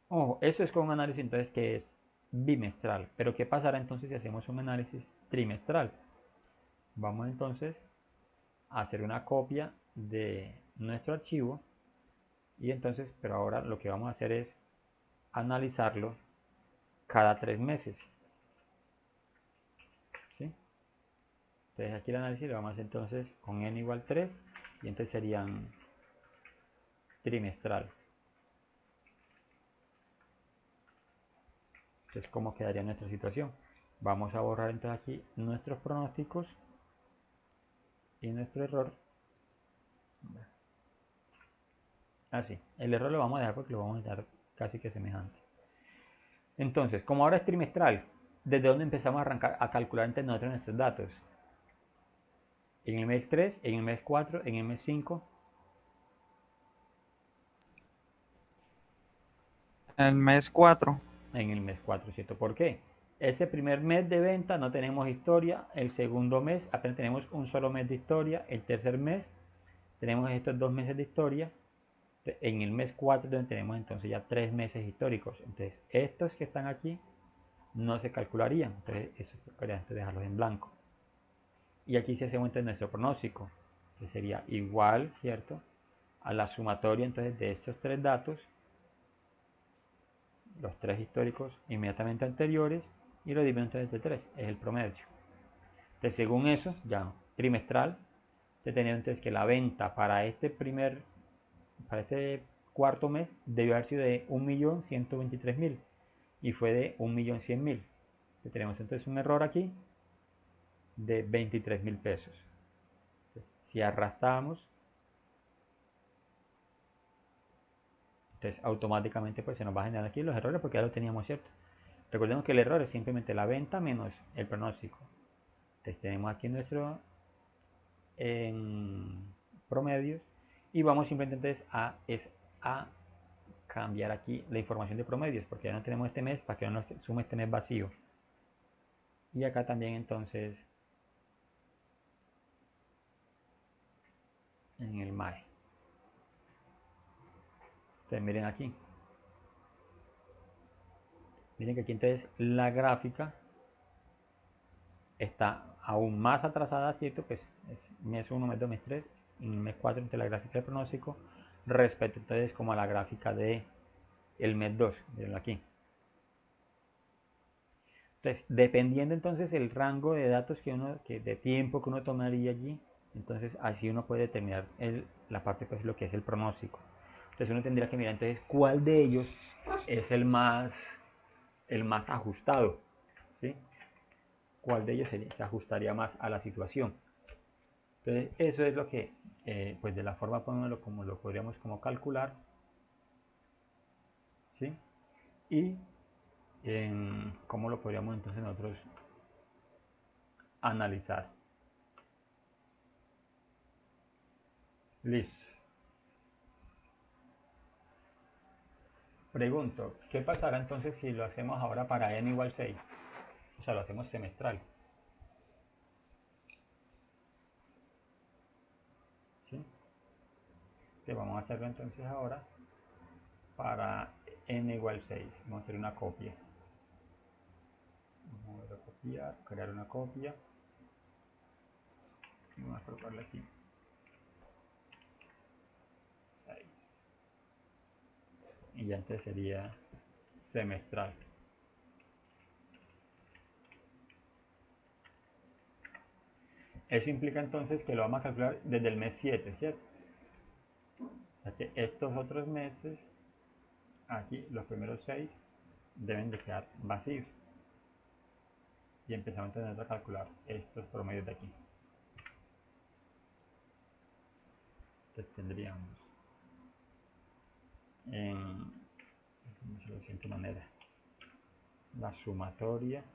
Ojo, eso es con un análisis entonces que es bimestral, pero ¿qué pasará entonces si hacemos un análisis trimestral? Vamos entonces a hacer una copia de nuestro archivo y entonces, pero ahora lo que vamos a hacer es analizarlo cada 3 meses, ¿sí? Entonces aquí el análisis lo vamos a hacer entonces con n igual 3 y entonces serían trimestral. Entonces, ¿cómo quedaría nuestra situación? Vamos a borrar entonces aquí nuestros pronósticos y nuestro error. Así, el error lo vamos a dejar porque lo vamos a dejar casi que semejante. Entonces, como ahora es trimestral, ¿desde dónde empezamos a arrancar a calcular entre nosotros nuestros datos? En el mes 3, en el mes 4, en el mes 5. El mes 4. En el mes 4, ¿cierto? ¿Por qué? Ese primer mes de venta no tenemos historia, el segundo mes apenas tenemos un solo mes de historia, el tercer mes tenemos estos 2 meses de historia, en el mes 4 donde tenemos entonces ya 3 meses históricos. Entonces estos que están aquí no se calcularían, entonces eso tocaría antes dejarlos en blanco. Y aquí si hacemos entonces nuestro pronóstico, que sería igual, ¿cierto?, a la sumatoria entonces de estos 3 datos, los 3 históricos inmediatamente anteriores, y lo divido entonces de 3, es el promedio. Entonces según eso, ya trimestral, tenemos entonces que la venta para este cuarto mes debió haber sido de 1.123.000 y fue de 1.100.000. Tenemos entonces un error aquí de 23.000 pesos. Si arrastramos, entonces automáticamente pues se nos va a generar aquí los errores porque ya lo teníamos, cierto. Recordemos que el error es simplemente la venta menos el pronóstico. Entonces tenemos aquí nuestro promedios y vamos simplemente entonces a cambiar aquí la información de promedios porque ya no tenemos este mes para que no nos sume este mes vacío. Y acá también entonces en el MAE. Entonces miren aquí. Miren que aquí entonces la gráfica está aún más atrasada, ¿cierto? Pues es mes 1, mes 2, mes 3, en el mes 4 entre la gráfica de pronóstico respecto entonces como a la gráfica de el mes 2, miren aquí. Entonces, dependiendo entonces el rango de datos de tiempo que uno tomaría allí, entonces así uno puede determinar la parte pues lo que es el pronóstico. Entonces uno tendría que mirar entonces cuál de ellos es el más ajustado, ¿sí? Cuál de ellos se ajustaría más a la situación. Entonces eso es lo que, pues de la forma como lo podríamos como calcular, ¿sí? Y cómo lo podríamos entonces nosotros analizar. Listo. Pregunto, ¿qué pasará entonces si lo hacemos ahora para n igual 6? O sea, lo hacemos semestral. ¿Sí? Que vamos a hacerlo entonces ahora para n igual 6. Vamos a hacer una copia. Vamos a copiar, crear una copia. Y vamos a colocarla aquí. 6. Y ya entonces sería semestral. Eso implica entonces que lo vamos a calcular desde el mes 7, ¿cierto? O sea que estos otros meses, aquí los primeros 6, deben de quedar vacíos. Y empezamos entonces a calcular estos promedios de aquí. Entonces tendríamos de la siguiente manera: la sumatoria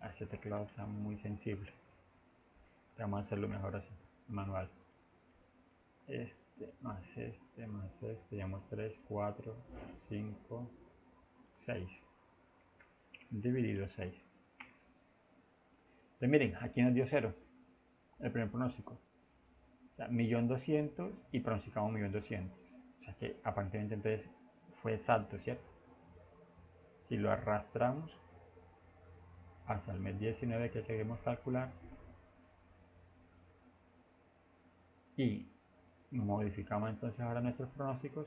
a este teclado está muy sensible. Vamos a hacerlo mejor así, manual. Más llevamos 3, 4, 5, 6. Dividido 6. Entonces miren, aquí nos dio 0, el primer pronóstico. O sea, 1.200.000 y pronosticamos 1.200.000. O sea que aparentemente entonces fue exacto, ¿cierto? Si lo arrastramos hasta el mes 19 que queremos calcular y modificamos entonces ahora nuestros pronósticos,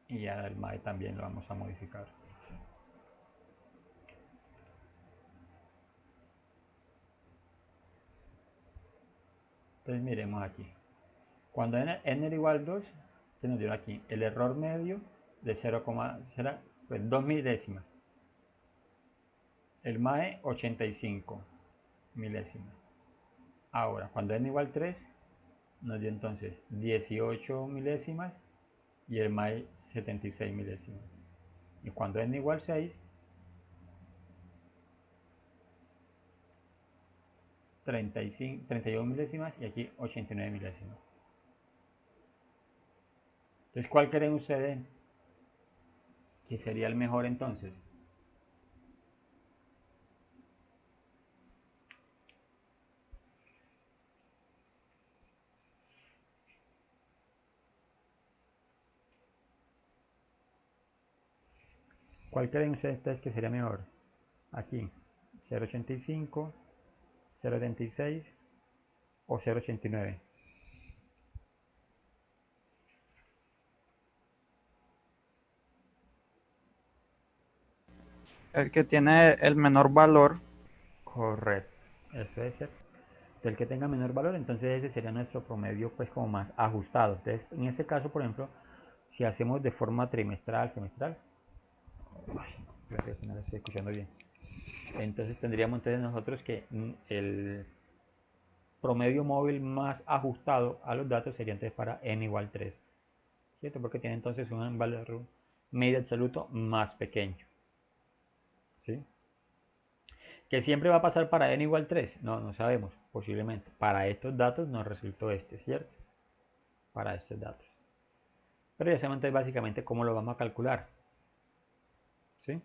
y ahora el MAE también lo vamos a modificar. Entonces miremos aquí. Cuando n era igual 2, se nos dio aquí el error medio de 0,0, pues 2 milésimas. El MAE 85 milésimas. Ahora, cuando n igual 3, nos dio entonces 18 milésimas y el MAE 76 milésimas. Y cuando n igual 6, 31 milésimas y aquí 89 milésimas. Entonces, ¿cuál creen ustedes que sería el mejor entonces? ¿Cuál creen ustedes que sería mejor? Aquí, 0.85, 0.76 o 0.89. El que tiene el menor valor. Correcto, eso es cierto. El que tenga menor valor, entonces ese sería nuestro promedio pues como más ajustado. Entonces, en este caso, por ejemplo, si hacemos de forma trimestral, semestral, creo que no lo estoy escuchando bien. Entonces tendríamos entonces nosotros que el promedio móvil más ajustado a los datos sería entonces para n igual 3, ¿cierto? Porque tiene entonces un valor medio absoluto más pequeño, ¿sí? ¿Que siempre va a pasar para n igual 3? No, no sabemos, posiblemente. Para estos datos nos resultó este, ¿cierto? Para estos datos. Pero ya sabemos entonces básicamente cómo lo vamos a calcular, ¿sí?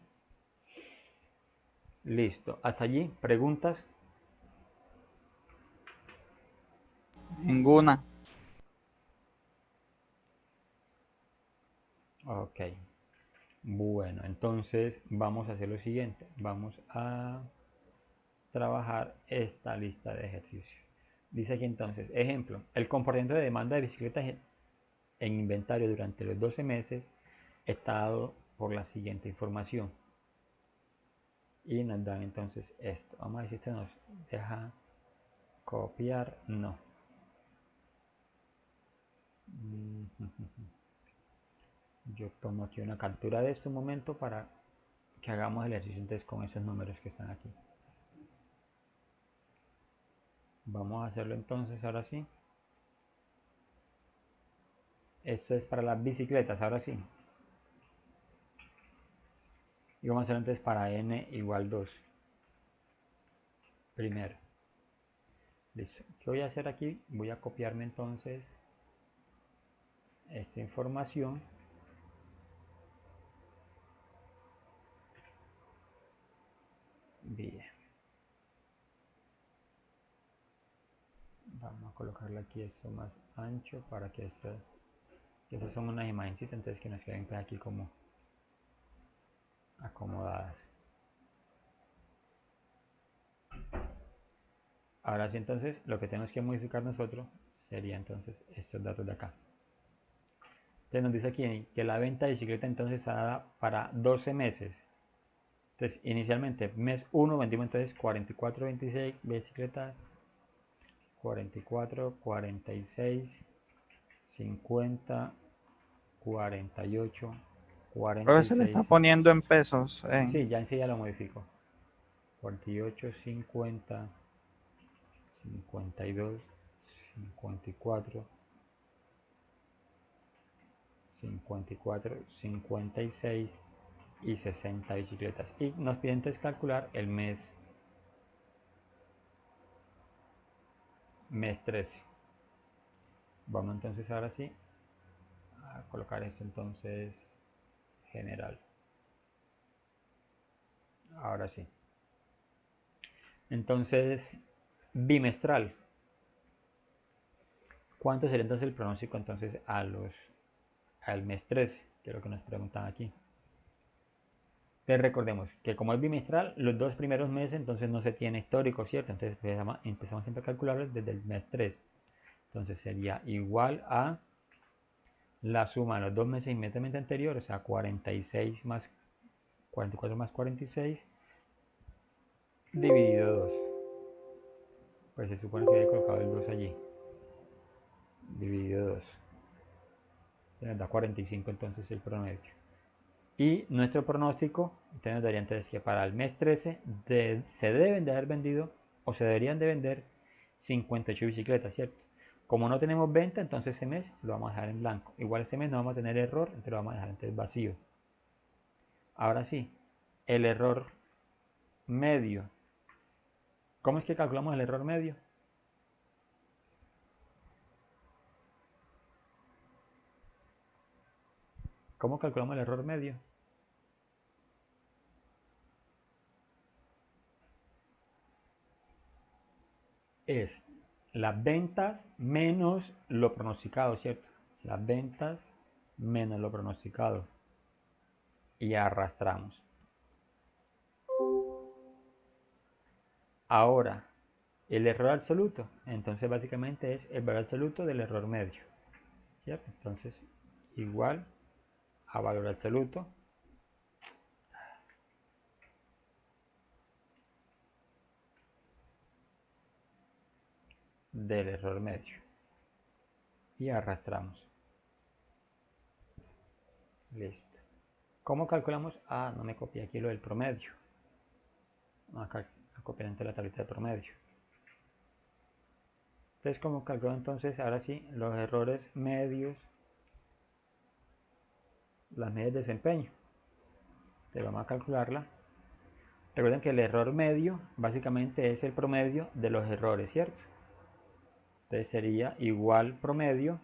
Listo. Hasta allí, ¿preguntas? Ninguna. Ok. Bueno, entonces vamos a hacer lo siguiente. Vamos a trabajar esta lista de ejercicios. Dice aquí entonces, ejemplo, el comportamiento de demanda de bicicletas en inventario durante los 12 meses está dado por la siguiente información. Y nos dan entonces esto. Vamos a ver si se nos deja copiar. No. Yo tomo aquí una captura de este momento para que hagamos el ejercicio entonces con esos números que están aquí. Vamos a hacerlo entonces ahora sí. Esto es para las bicicletas, ahora sí. Y vamos a hacerlo entonces para n igual 2. Primero. Listo. ¿Qué voy a hacer aquí? Voy a copiarme entonces esta información. Bien. Vamos a colocarle aquí esto más ancho para que estas son unas imagencitas, entonces que nos queden aquí como acomodadas. Ahora sí, entonces lo que tenemos que modificar nosotros sería entonces estos datos de acá. Entonces nos dice aquí que la venta de bicicleta entonces está dada para 12 meses. Entonces inicialmente mes 1 vendimos entonces 44, 26 bicicletas, 44, 46, 50, 48, Creo que se le está 46. poniendo en pesos. Sí, ya enseguida lo modifico. 48, 50, 52, 54, 54, 56 y 60 bicicletas. Y nos piden entonces calcular el mes 13. Vamos entonces ahora sí a colocar esto entonces general. Ahora sí. Entonces, bimestral. ¿Cuánto sería entonces el pronóstico entonces al mes 13? Que es lo que nos preguntan aquí. Entonces recordemos que como es bimestral, los dos primeros meses entonces no se tiene histórico, ¿cierto? Entonces empezamos siempre a calcularlos desde el mes 3. Entonces sería igual a la suma de los dos meses inmediatamente anteriores, o sea, 46 más 44 más 46 dividido 2. Pues se supone que había colocado el 2 allí. Dividido 2. Nos da 45 entonces el promedio. Y nuestro pronóstico, entonces nos daría entonces que para el mes 13 se deben de haber vendido o se deberían de vender 58 bicicletas, ¿cierto? Como no tenemos venta, entonces ese mes lo vamos a dejar en blanco. Igual ese mes no vamos a tener error, entonces lo vamos a dejar entonces vacío. Ahora sí, el error medio. ¿Cómo es que calculamos el error medio? ¿Cómo calculamos el error medio? Es las ventas menos lo pronosticado, ¿cierto? Las ventas menos lo pronosticado. Y arrastramos. Ahora, el error absoluto. Entonces básicamente es el valor absoluto del error medio, ¿cierto? Entonces, igual a valor absoluto del error medio. Y arrastramos. Listo. ¿Cómo calculamos? Ah, no me copié aquí lo del promedio. Acá copiar entre la tablita de promedio. Entonces, ¿cómo calculo entonces? Ahora sí, los errores medios, las medias de desempeño. Entonces vamos a calcularla. Recuerden que el error medio básicamente es el promedio de los errores, ¿cierto? Entonces sería igual promedio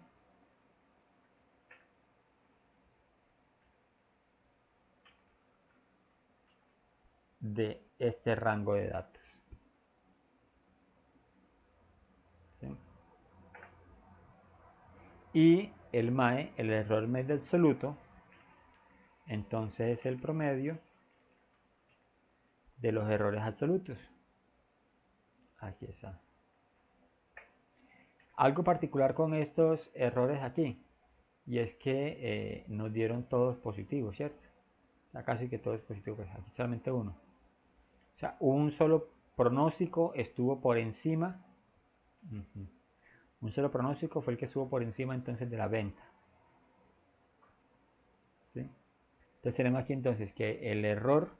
de este rango de datos. ¿Sí? Y el MAE, el error medio absoluto, entonces es el promedio de los errores absolutos. Aquí está. Algo particular con estos errores aquí, y es que nos dieron todos positivos, ¿cierto? O sea, casi que todos positivos, pues aquí solamente uno. O sea, un solo pronóstico estuvo por encima. Un solo pronóstico fue el que estuvo por encima entonces de la venta. ¿Sí? Entonces tenemos aquí entonces que el error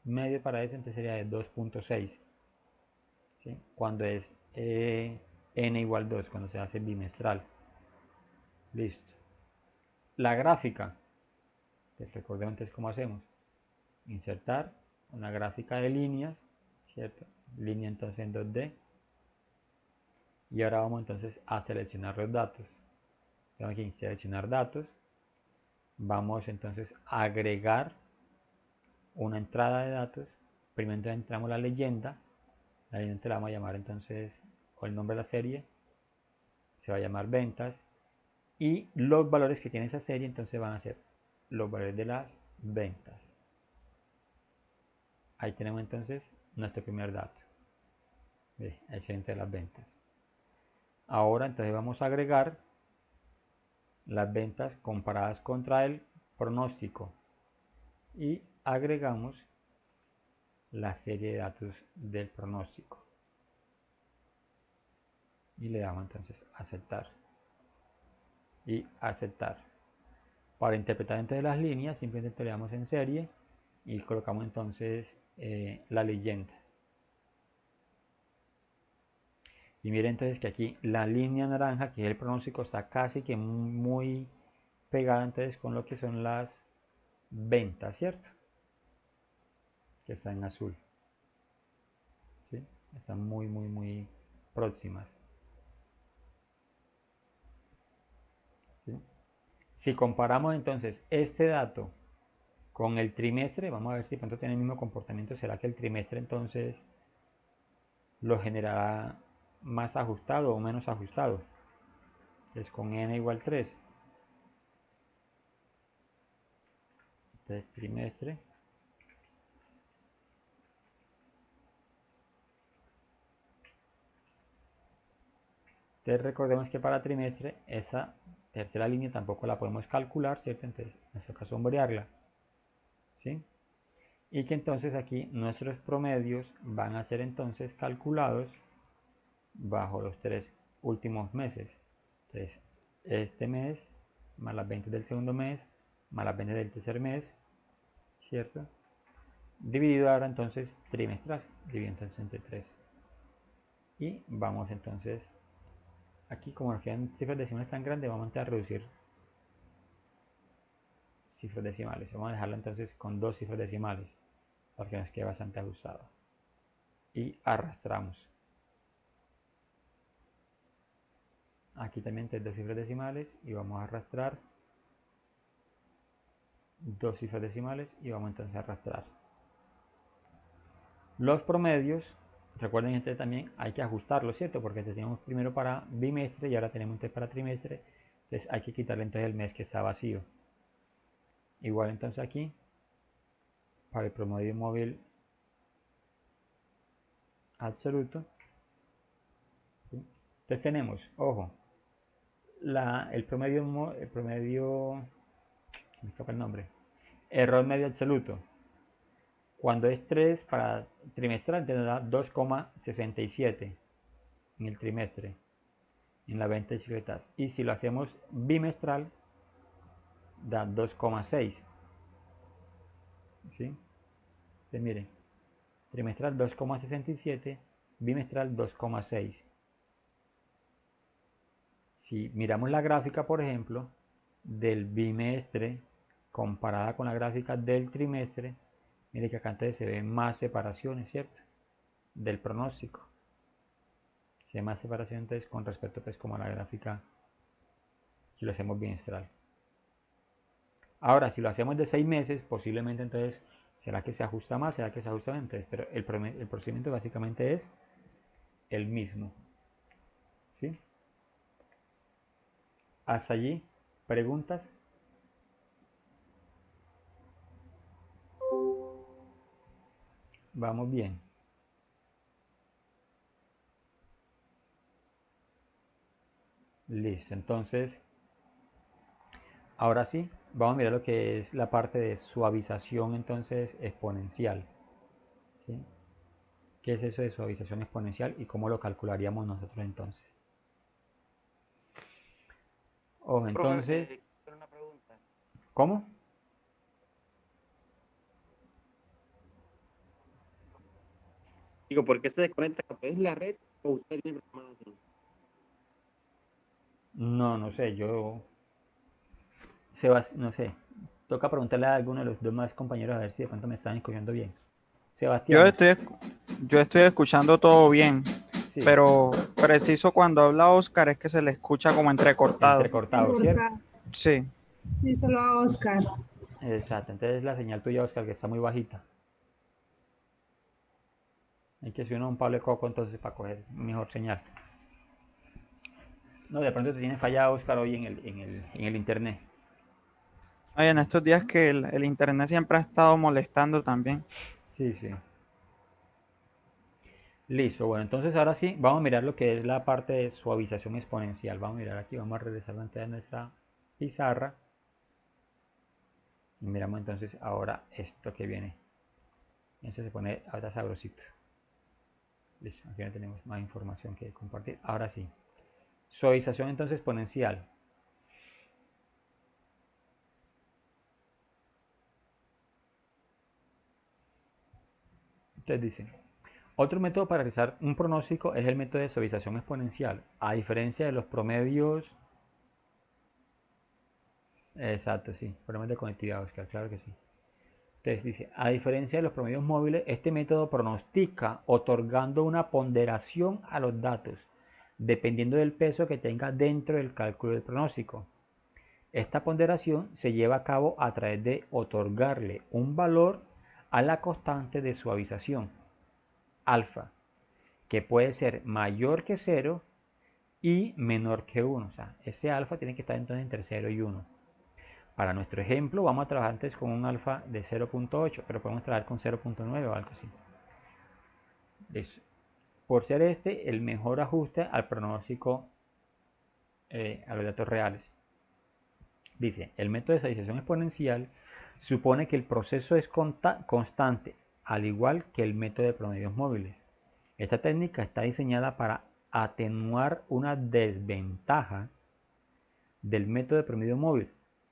medio para eso entonces sería de 2.6. ¿Sí? Cuando es n igual 2, cuando se hace bimestral. Listo. La gráfica. Pues recordemos entonces cómo hacemos. Insertar una gráfica de líneas, ¿cierto? Línea entonces en 2D. Y ahora vamos entonces a seleccionar los datos. Tengo aquí seleccionar datos. Vamos entonces a agregar una entrada de datos. Primero entramos la leyenda. La leyenda la vamos a llamar entonces, o el nombre de la serie, se va a llamar ventas. Y los valores que tiene esa serie entonces van a ser los valores de las ventas. Ahí tenemos entonces nuestro primer dato. Excedente de las ventas. Ahora entonces vamos a agregar las ventas comparadas contra el pronóstico. Y agregamos la serie de datos del pronóstico. Y le damos entonces aceptar. Y aceptar. Para interpretar entonces las líneas, simplemente le damos en serie y colocamos entonces la leyenda. Y miren entonces que aquí la línea naranja, que es el pronóstico, está casi que muy pegada entonces con lo que son las ventas, ¿cierto? Que está en azul. ¿Sí? Están muy próximas. ¿Sí? Si comparamos entonces este dato con el trimestre, vamos a ver si de pronto tiene el mismo comportamiento. ¿Será que el trimestre entonces lo generará más ajustado o menos ajustado? Es con n igual 3. Entonces trimestre. Entonces recordemos que para trimestre esa tercera línea tampoco la podemos calcular, ¿cierto? Entonces en este caso sombrearla, ¿sí? Y que entonces aquí nuestros promedios van a ser entonces calculados bajo los 3 últimos meses. Entonces este mes más las ventas del segundo mes más las ventas del tercer mes, ¿cierto? Dividido ahora entonces trimestral, dividido entonces entre 3. Y vamos entonces, aquí como nos quedan cifras decimales tan grandes, vamos a reducir cifras decimales. Vamos a dejarlo entonces con 2 cifras decimales, porque nos queda bastante ajustado. Y arrastramos. Aquí también tengo 2 cifras decimales y vamos a arrastrar 2 cifras decimales y vamos entonces a arrastrar. Los promedios, recuerden este también hay que ajustarlo, ¿cierto? Porque teníamos primero para bimestre y ahora tenemos entonces para trimestre. Entonces hay que quitarle entonces el mes que está vacío. Igual entonces aquí, para el promedio móvil absoluto. ¿Sí? Entonces tenemos, ojo, el promedio, me escapa el nombre, error medio absoluto. Cuando es 3 para trimestral tendrá 2,67 en el trimestre, en la venta de bicicletas. Y si lo hacemos bimestral, da 2,6. ¿Sí? Entonces miren, trimestral 2,67, bimestral 2,6. Si miramos la gráfica, por ejemplo, del bimestre comparada con la gráfica del trimestre, mire que acá entonces se ven más separaciones, ¿cierto? Del pronóstico. Se ve más separación entonces con respecto pues como a la gráfica si lo hacemos bimestral. Ahora, si lo hacemos de 6 meses, posiblemente entonces, ¿será que se ajusta más? ¿Será que se ajusta menos? Pero el procedimiento básicamente es el mismo. ¿Sí? Hasta allí, ¿preguntas? Vamos bien. Listo, entonces, ahora sí, vamos a mirar lo que es la parte de suavización entonces exponencial. ¿Sí? ¿Qué es eso de suavización exponencial y cómo lo calcularíamos nosotros entonces? Ojo, entonces, Profe, una pregunta. ¿cómo? Digo, ¿por qué se desconecta? ¿Es la red o usted tiene programación? No sé, no sé, toca preguntarle a alguno de los demás compañeros a ver si de pronto me están escuchando bien. Yo Sebastián, estoy, yo estoy escuchando todo bien, sí, pero preciso cuando habla Oscar es que se le escucha como entrecortado. entrecortado, ¿cierto? Sí. Sí, solo a Oscar. Exacto, entonces la señal tuya, Oscar, que está muy bajita. Hay que subir un palo de coco entonces para coger mejor señal. No, de pronto te tiene fallado, Oscar, hoy en el internet. Oye, en estos días que el internet siempre ha estado molestando también. Sí, sí. Listo, bueno, entonces ahora sí, vamos a mirar lo que es la parte de suavización exponencial. Vamos a mirar aquí, vamos a regresar a nuestra pizarra. Y miramos entonces ahora esto que viene. Eso se pone ahora sabrosito. Listo, aquí ya tenemos más información que compartir. Ahora sí. Suavización entonces exponencial. Entonces dice, otro método para realizar un pronóstico es el método de suavización exponencial. A diferencia de los promedios, Exacto, sí. Problemas de conectividad, Oscar, claro que sí. Entonces dice, a diferencia de los promedios móviles, este método pronostica otorgando una ponderación a los datos, dependiendo del peso que tenga dentro del cálculo del pronóstico. Esta ponderación se lleva a cabo a través de otorgarle un valor a la constante de suavización, alfa, que puede ser mayor que 0 y menor que 1. O sea, ese alfa tiene que estar entonces entre 0 y 1. Para nuestro ejemplo vamos a trabajar antes con un alfa de 0.8, pero podemos trabajar con 0.9 o algo así. Por ser este el mejor ajuste al pronóstico a los datos reales. Dice, el método de estadización exponencial supone que el proceso es constante, al igual que el método de promedios móviles. Esta técnica está diseñada para atenuar una desventaja del método de promedio móvil,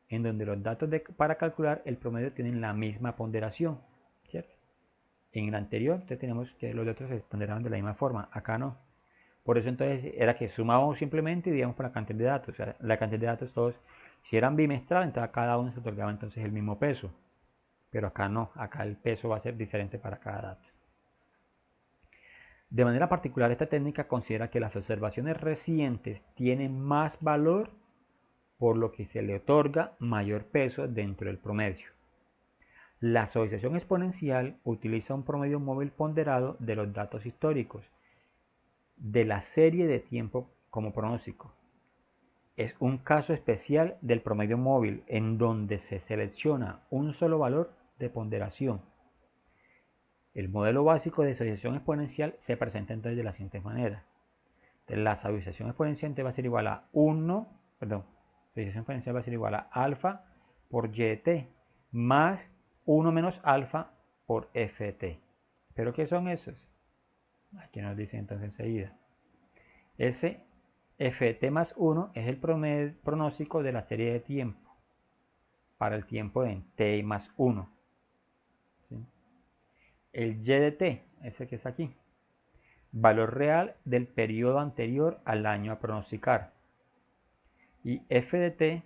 en donde los datos para calcular el promedio tienen la misma ponderación, ¿cierto? En el anterior tenemos que los datos se ponderaban de la misma forma, acá no. Por eso entonces era que sumábamos simplemente y dividíamos por la cantidad de datos. O sea, la cantidad de datos todos, si eran bimestral, entonces a cada uno se otorgaba entonces el mismo peso. Pero acá no, acá el peso va a ser diferente para cada dato. De manera particular, esta técnica considera que las observaciones recientes tienen más valor, por lo que se le otorga mayor peso dentro del promedio. La suavización exponencial utiliza un promedio móvil ponderado de los datos históricos de la serie de tiempo como pronóstico. Es un caso especial del promedio móvil en donde se selecciona un solo valor de ponderación. El modelo básico de suavización exponencial se presenta entonces de la siguiente manera. La suavización exponencial va a ser igual a 1, suavización exponencial va a ser igual a alfa por YT más 1 menos alfa por FT. ¿Pero qué son esos? Aquí nos dice entonces enseguida. Ese FT más 1 es el pronóstico de la serie de tiempo para el tiempo en T más 1. ¿Sí? El YDT, ese que es aquí, valor real del periodo anterior al año a pronosticar. Y FDT,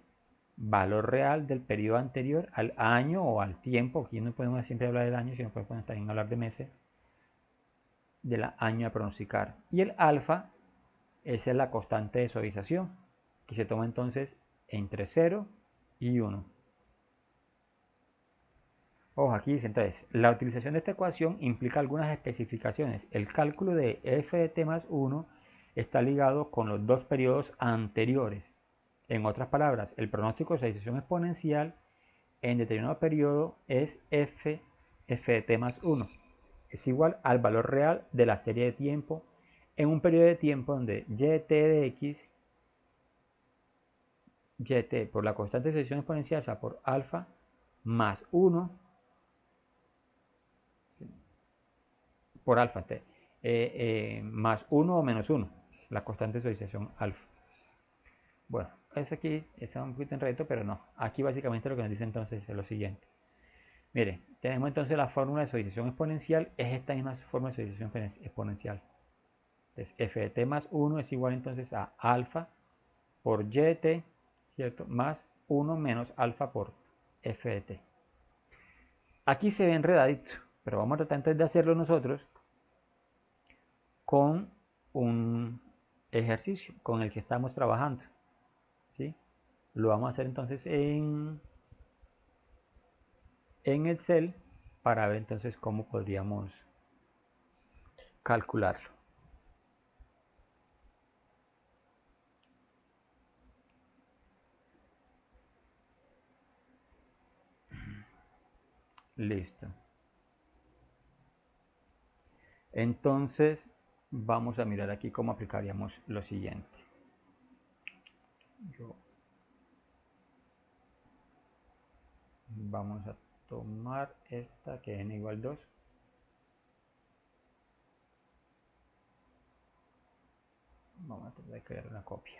valor real del periodo anterior al año o al tiempo. Aquí no podemos siempre hablar del año, sino podemos también hablar de meses, del año a pronosticar. Y el alfa, esa es la constante de suavización, que se toma entonces entre 0 y 1. Ojo, aquí dice entonces, la utilización de esta ecuación implica algunas especificaciones. El cálculo de f de t más 1 está ligado con los dos periodos anteriores. En otras palabras, el pronóstico de suavización exponencial en determinado periodo es f de t más 1. Es igual al valor real de la serie de tiempo en un periodo de tiempo donde yt de x, yt por la constante de suavización exponencial, o sea, por alfa, más 1, por alfa t, más 1 o menos 1, la constante de suavización alfa. Bueno, eso aquí está un poquito en reto, pero no. Aquí básicamente lo que nos dice entonces es lo siguiente. Mire, tenemos entonces la fórmula de suavización exponencial, es esta misma fórmula de suavización exponencial. Entonces, f de t más 1 es igual entonces a alfa por y de t, ¿cierto? Más 1 menos alfa por f de t. Aquí se ve enredadito, pero vamos a tratar entonces de hacerlo nosotros con un ejercicio con el que estamos trabajando. ¿Sí? Lo vamos a hacer entonces en Excel para ver entonces cómo podríamos calcularlo. Listo. Entonces vamos a mirar aquí cómo aplicaríamos lo siguiente. Vamos a tomar esta que es n igual 2. Vamos a tratar de crear una copia.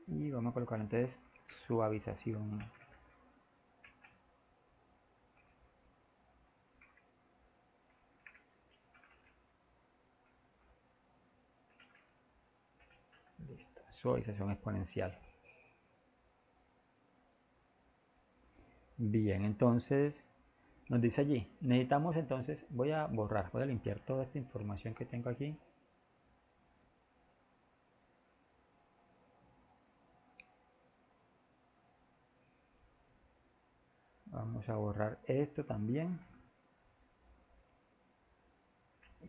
Y vamos a colocar entonces suavización. Listo. Suavización exponencial. Bien, entonces nos dice allí, necesitamos entonces, voy a limpiar toda esta información que tengo aquí. Vamos a borrar esto también.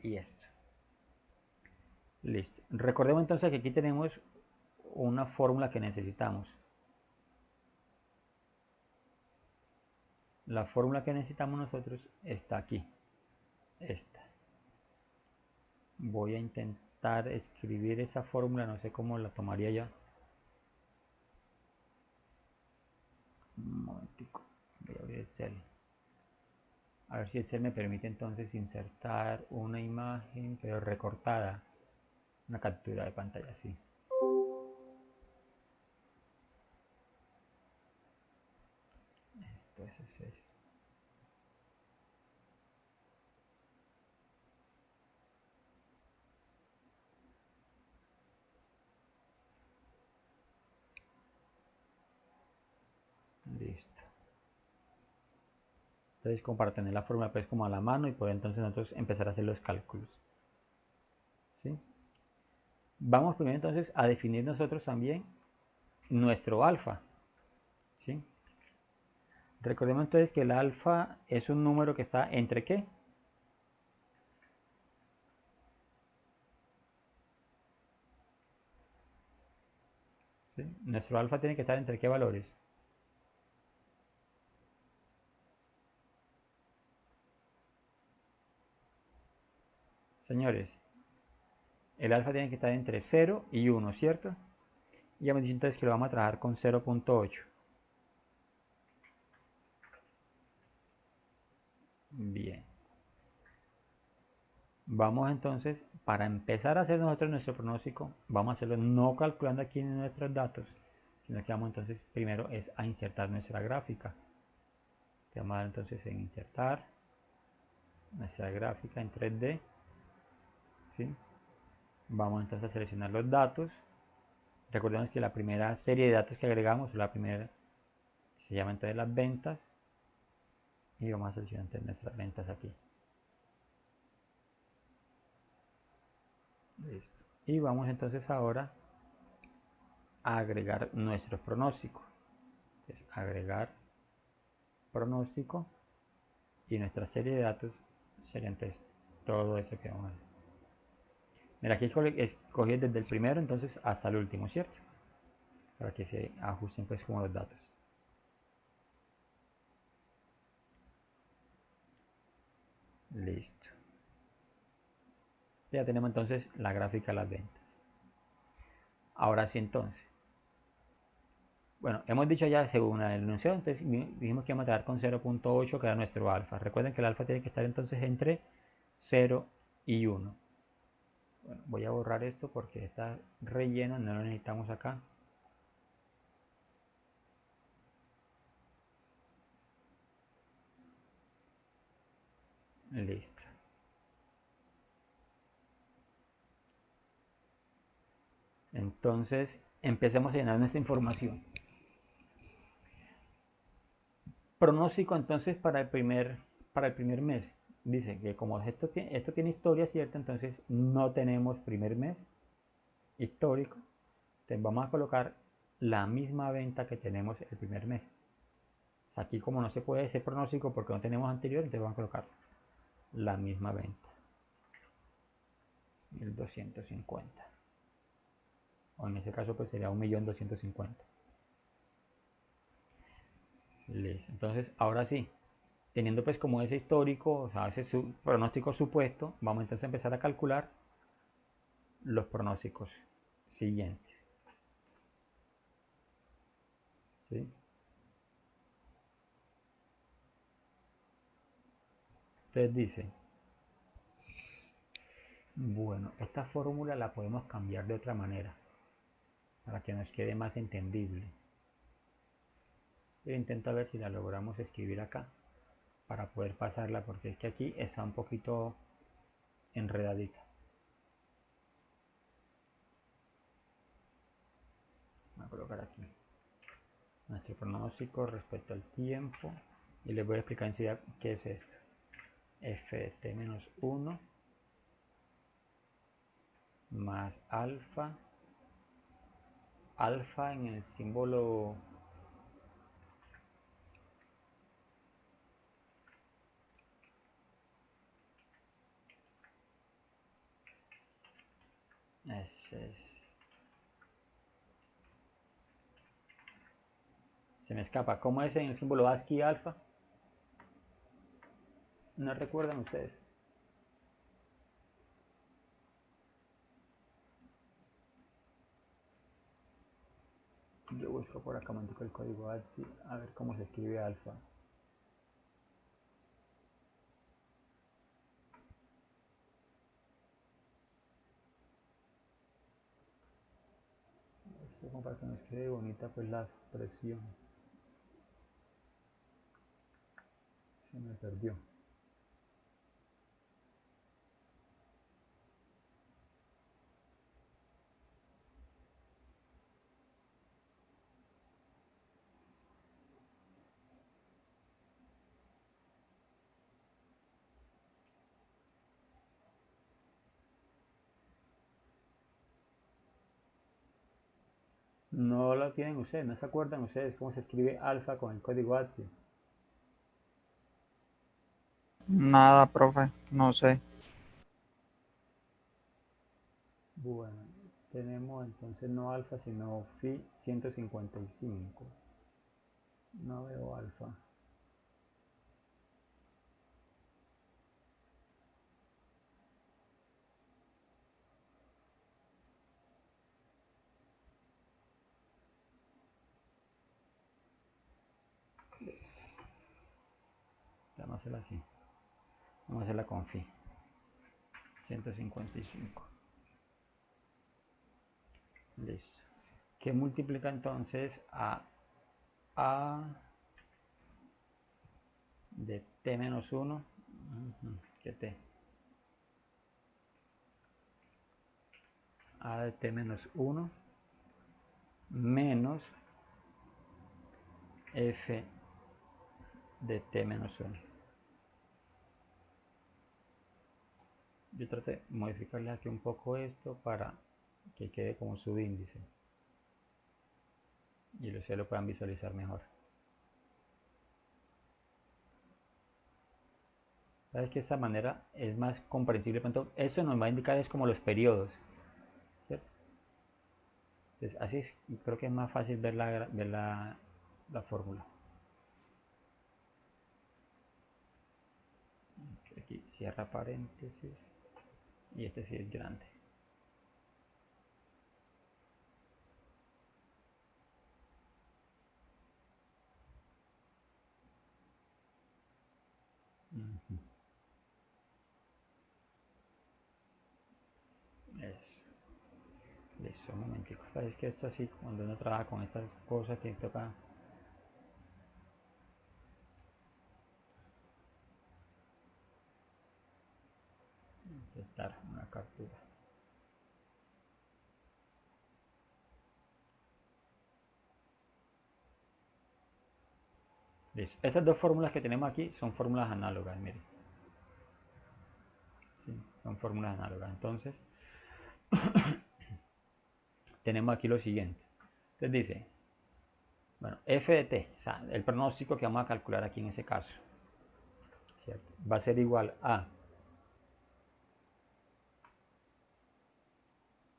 Y esto. Listo. Recordemos entonces que aquí tenemos una fórmula que necesitamos. La fórmula que necesitamos nosotros está aquí. Esta. Voy a intentar escribir esa fórmula, no sé cómo la tomaría ya. Un momentico. Voy a abrir Excel. A ver si Excel me permite entonces insertar una imagen, pero recortada. Una captura de pantalla, sí. Esto es eso. Listo. Entonces, como para tener la fórmula pues como a la mano y poder entonces nosotros empezar a hacer los cálculos. ¿Sí? Vamos primero entonces a definir nosotros también nuestro alfa. ¿Sí? Recordemos entonces que el alfa es un número que está entre ¿qué? ¿Sí? Nuestro alfa tiene que estar entre ¿qué valores? Señores, el alfa tiene que estar entre 0 y 1, ¿cierto? Y hemos dicho entonces que lo vamos a trabajar con 0.8. Bien. Vamos entonces, para empezar a hacer nosotros nuestro pronóstico, vamos a hacerlo no calculando aquí en nuestros datos, sino que vamos entonces primero es a insertar nuestra gráfica. Le vamos a dar entonces en insertar nuestra gráfica en 3D. ¿Sí? Vamos entonces a seleccionar los datos. Recordemos que la primera serie de datos que agregamos, la primera se llama entonces las ventas. Y vamos a seleccionar entonces nuestras ventas aquí. Listo. Y vamos entonces ahora a agregar nuestros pronósticos. Entonces, agregar pronóstico y nuestra serie de datos sería entonces todo eso que vamos a hacer. Mira, aquí escogí desde el primero entonces hasta el último, ¿cierto? Para que se ajusten pues como los datos. Listo. Ya tenemos entonces la gráfica de las ventas. Ahora sí entonces. Bueno, hemos dicho ya según el enunciado, entonces dijimos que íbamos a trabajar con 0.8 que era nuestro alfa. Recuerden que el alfa tiene que estar entonces entre 0 y 1. Bueno, voy a borrar esto porque está relleno, no lo necesitamos acá. Listo. Entonces, empecemos a llenar nuestra información. Pronóstico entonces para el primer mes. Dice que como esto tiene historia cierta, entonces no tenemos primer mes histórico. Entonces vamos a colocar la misma venta que tenemos el primer mes. Aquí como no se puede hacer pronóstico porque no tenemos anterior, entonces vamos a colocar la misma venta. 1250. O en ese caso pues sería 1.250.000. Listo. Entonces ahora sí, teniendo pues como ese histórico, o sea, ese pronóstico supuesto, vamos entonces a empezar a calcular los pronósticos siguientes. ¿Sí? Entonces dice, bueno, esta fórmula la podemos cambiar de otra manera para que nos quede más entendible. Yo intento ver si la logramos escribir acá para poder pasarla porque es que aquí está un poquito enredadita. Voy a colocar aquí nuestro pronóstico respecto al tiempo y les voy a explicar enseguida qué es esto. F de t menos 1 más alfa, alfa en el símbolo se me escapa. ¿Cómo es en el símbolo ASCII alfa? ¿No recuerdan ustedes? Yo busco por acá el código ASCII a ver cómo se escribe alfa. Esto como para que nos quede bonita pues la expresión. Se me perdió. No lo tienen ustedes, no se acuerdan ustedes cómo se escribe alfa con el código ASCII. Nada, profe, no sé. Bueno, tenemos entonces no alfa sino phi 155. No veo alfa. Vamos a hacerla así. Vamos a hacerla con phi 155. Listo. Que multiplica entonces a de t menos 1. ¿Qué t? A de t menos 1 menos f de t menos 1. Yo traté de modificarle aquí un poco esto para que quede como subíndice y ustedes lo puedan visualizar mejor. Sabes que esta manera es más comprensible. Eso nos va a indicar es como los periodos, ¿cierto? Entonces, así es, creo que es más fácil ver la fórmula. Aquí cierra paréntesis y este sí es grande. Eso. Listo, un momentico. Sabes que esto así, cuando uno trabaja con estas cosas, tiene que tocar insertar una captura. Listo. Estas dos fórmulas que tenemos aquí son fórmulas análogas, miren. Sí, son fórmulas análogas. Entonces, tenemos aquí lo siguiente. Entonces dice, bueno, f de t, o sea, el pronóstico que vamos a calcular aquí en ese caso, ¿cierto? Va a ser igual a,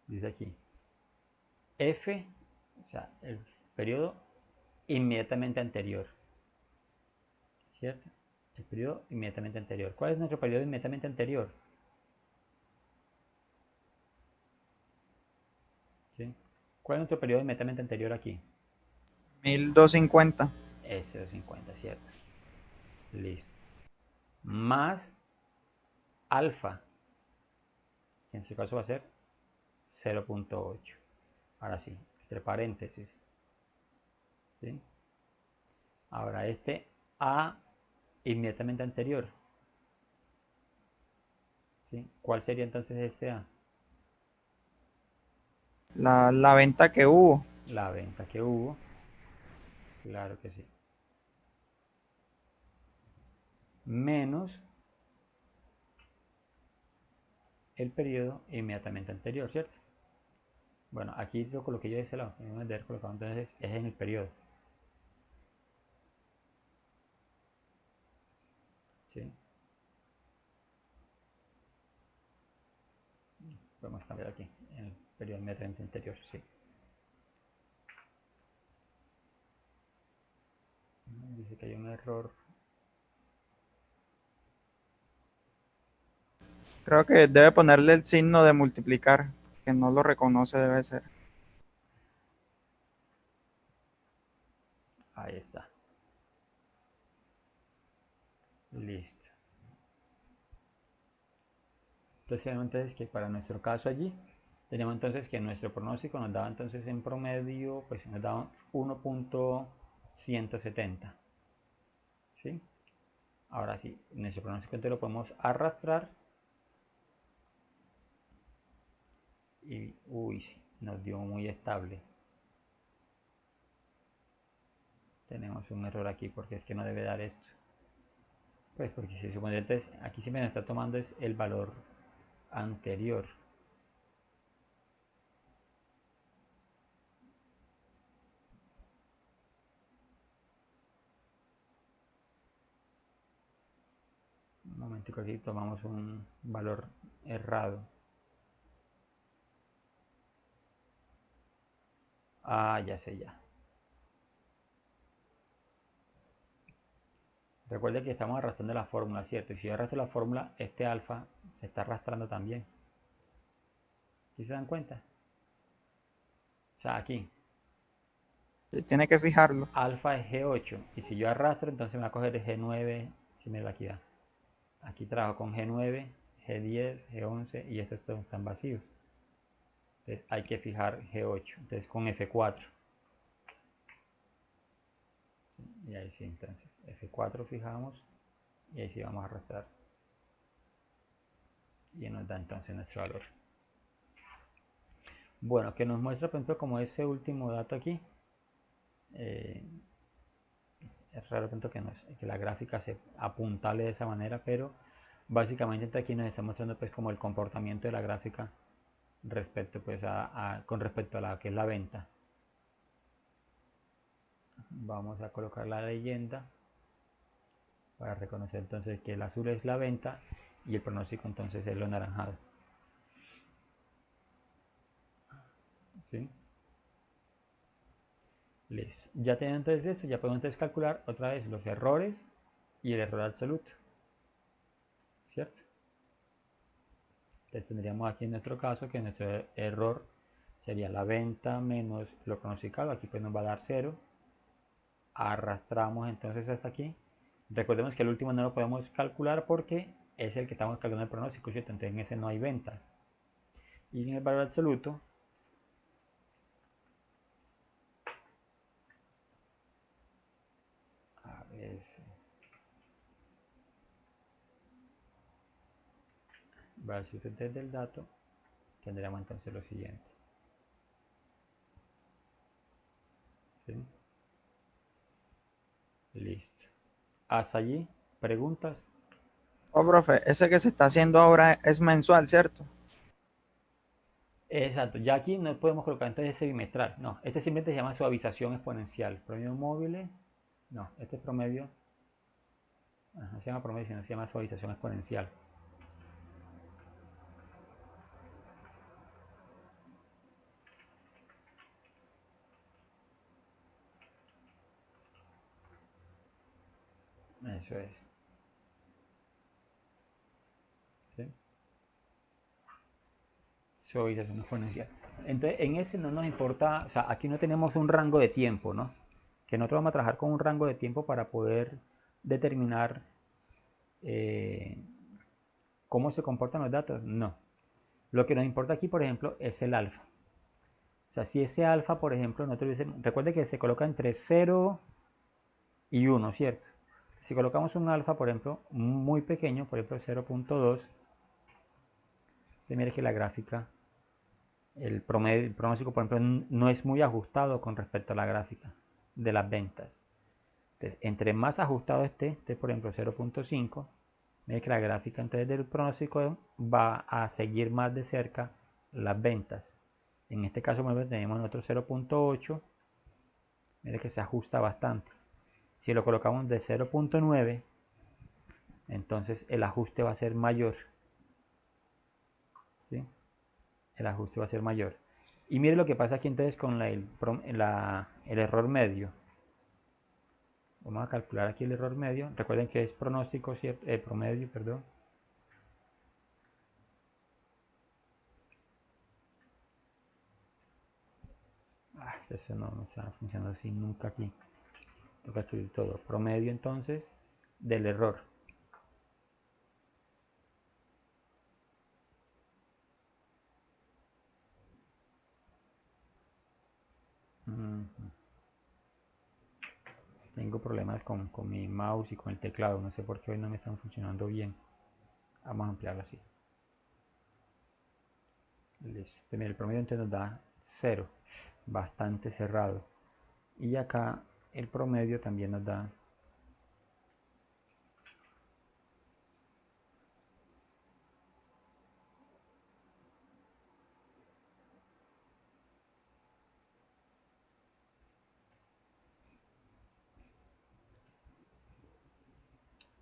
dice aquí, f, o sea, el periodo inmediatamente anterior, ¿cierto? El periodo inmediatamente anterior. ¿Cuál es nuestro periodo inmediatamente anterior? ¿Sí? ¿Cuál es nuestro periodo inmediatamente anterior aquí? 1250. S250, ¿cierto? Listo. Más alfa, que en este caso va a ser 0.8. Ahora sí, entre paréntesis. ¿Sí? Ahora este A inmediatamente anterior. ¿Sí? ¿Cuál sería entonces este A? La venta que hubo. la venta que hubo. Claro que sí. Menos el periodo inmediatamente anterior, ¿cierto? Bueno, aquí yo coloqué yo de ese lado, en vez de haber colocado entonces es en el periodo. ¿Sí? Podemos cambiar aquí, en el periodo inmediatamente anterior, sí. Dice que hay un error. Creo que debe ponerle el signo de multiplicar, que no lo reconoce, debe ser. Ahí está. Listo. Entonces que para nuestro caso allí, tenemos entonces que nuestro pronóstico nos daba entonces en promedio, pues nos daba 1.170. ¿Sí? Ahora sí, nuestro pronóstico entero lo podemos arrastrar y, uy, sí, nos dio muy estable. Tenemos un error aquí porque es que no debe dar esto. Pues porque se supone, entonces aquí siempre nos está tomando es el valor anterior. Un momentico, aquí tomamos un valor errado. Ah, ya sé ya. Recuerde que estamos arrastrando la fórmula, ¿cierto? Y si yo arrastro la fórmula, este alfa se está arrastrando también. ¿Sí se dan cuenta? O sea, aquí, Tiene que fijarlo. alfa es G8. Y si yo arrastro, entonces me va a coger el G9, si me da aquí da. Aquí trabajo con G9, G10, G11 y estos todos están vacíos. Entonces hay que fijar G8. Entonces con F4. Y ahí sí, entonces F4 fijamos y ahí sí vamos a arrastrar. Y nos da entonces nuestro valor. Bueno, que nos muestra, por ejemplo, como ese último dato aquí. Es raro tanto que la gráfica se apuntale de esa manera, pero básicamente aquí nos está mostrando pues como el comportamiento de la gráfica respecto pues con respecto a la que es la venta. Vamos a colocar la leyenda para reconocer entonces que el azul es la venta y el pronóstico entonces es lo anaranjado. ¿Sí? Listo. Ya teniendo entonces esto, ya podemos entonces calcular otra vez los errores y el error absoluto. ¿Cierto? Entonces tendríamos aquí en nuestro caso que nuestro error sería la venta menos lo pronosticado. Aquí pues nos va a dar 0. Arrastramos entonces hasta aquí. Recordemos que el último no lo podemos calcular porque es el que estamos calculando el pronóstico, ¿cierto? Entonces en ese no hay venta. Y en el valor absoluto, a ver, valor absoluto del dato, tendríamos entonces lo siguiente. ¿Sí? Listo. Hasta allí, preguntas. Oh, profe, ese que se está haciendo ahora es mensual, ¿cierto? Exacto, ya aquí no podemos colocar entonces ese bimestral. No, este simplemente se llama suavización exponencial. Promedio móvil, no, este es promedio. No se llama promedio, sino se llama suavización exponencial. Eso es. ¿Sí? Suavización exponencial. Entonces, en ese no nos importa, o sea, aquí no tenemos un rango de tiempo, ¿no? Que nosotros vamos a trabajar con un rango de tiempo para poder determinar cómo se comportan los datos. No. Lo que nos importa aquí, por ejemplo, es el alfa. O sea, si ese alfa, por ejemplo, nosotros recuerde que se coloca entre 0 y 1, ¿cierto? Si colocamos un alfa, por ejemplo, muy pequeño, por ejemplo 0.2, mire que la gráfica el pronóstico, por ejemplo, no es muy ajustado con respecto a la gráfica de las ventas. Entonces, entre más ajustado esté por ejemplo 0.5, mire que la gráfica entonces del pronóstico va a seguir más de cerca las ventas. En este caso, por ejemplo, tenemos nosotros 0.8, mire que se ajusta bastante. Si lo colocamos de 0.9, entonces el ajuste va a ser mayor, ¿sí? El ajuste va a ser mayor. Y mire lo que pasa aquí entonces con el error medio. Vamos a calcular aquí el error medio. Recuerden que es pronóstico, ¿cierto? Promedio, perdón. Eso no está funcionando así nunca aquí. Toca escribir todo. Promedio entonces del error. Tengo problemas con mi mouse y con el teclado. No sé por qué hoy no me están funcionando bien. Vamos a ampliarlo así. Listo. Mira, el promedio entonces nos da 0. Bastante cerrado. Y acá el promedio también nos da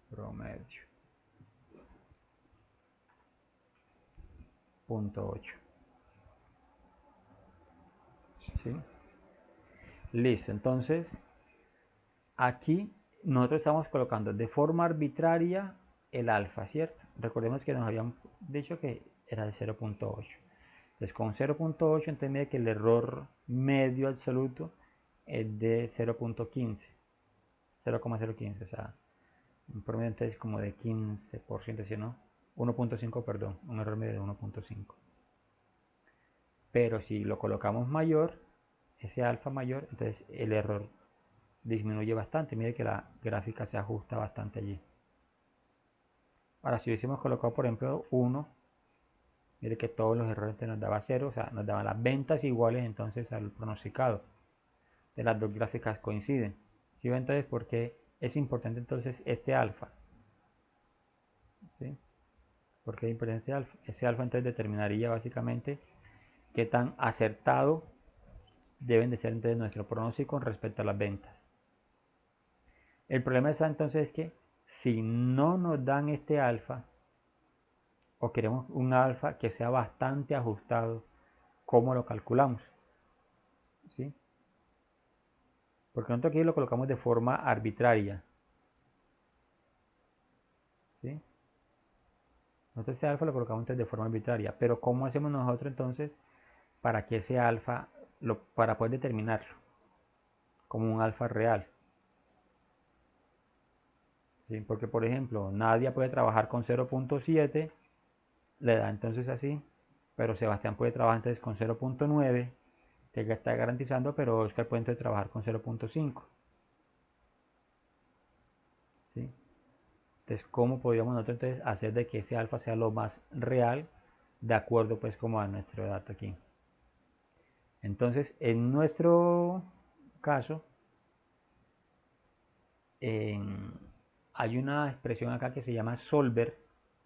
promedio 0.8. ¿Sí? Listo, entonces aquí nosotros estamos colocando de forma arbitraria el alfa, ¿cierto? Recordemos que nos habían dicho que era de 0.8. Entonces con 0.8 entonces que el error medio absoluto es de 0.15, 0,015, o sea, un promedio entonces como de 15%, ¿sí no? 1.5, perdón, un error medio de 1.5. Pero si lo colocamos mayor, ese alfa mayor, entonces el error disminuye bastante. Mire que la gráfica se ajusta bastante allí. Ahora, si hubiésemos colocado, por ejemplo, 1, mire que todos los errores nos daba 0, o sea, nos daban las ventas iguales entonces al pronosticado. De las dos gráficas coinciden. ¿Sí ven entonces por qué es importante entonces este alfa? ¿Sí? ¿Por qué es importante este alfa? Ese alfa entonces determinaría básicamente qué tan acertado deben de ser entonces nuestro pronóstico con respecto a las ventas. El problema está entonces es que si no nos dan este alfa, o queremos un alfa que sea bastante ajustado, ¿cómo lo calculamos? ¿Sí? Porque nosotros aquí lo colocamos de forma arbitraria. ¿Sí? Nosotros ese alfa lo colocamos entonces de forma arbitraria. Pero ¿cómo hacemos nosotros entonces para que ese alfa, para poder determinarlo como un alfa real? ¿Sí? Porque por ejemplo, Nadia puede trabajar con 0.7, le da entonces así, pero Sebastián puede trabajar entonces con 0.9, que está garantizando, pero Oscar puede entonces trabajar con 0.5. ¿Sí? Entonces, ¿cómo podríamos nosotros entonces hacer de que ese alfa sea lo más real de acuerdo pues como a nuestro dato aquí? Entonces, en nuestro caso, hay una expresión acá que se llama solver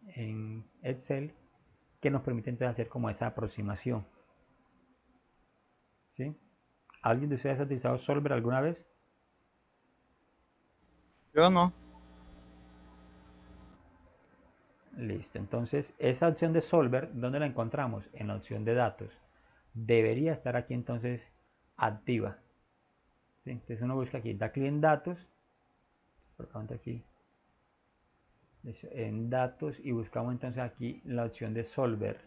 en Excel que nos permite entonces hacer como esa aproximación. ¿Sí? ¿Alguien de ustedes ha utilizado solver alguna vez? Yo no. Listo, entonces esa opción de solver, ¿dónde la encontramos? En la opción de datos. Debería estar aquí entonces activa. ¿Sí? Entonces uno busca aquí, da clic en datos, por aquí, en datos y buscamos entonces aquí la opción de solver.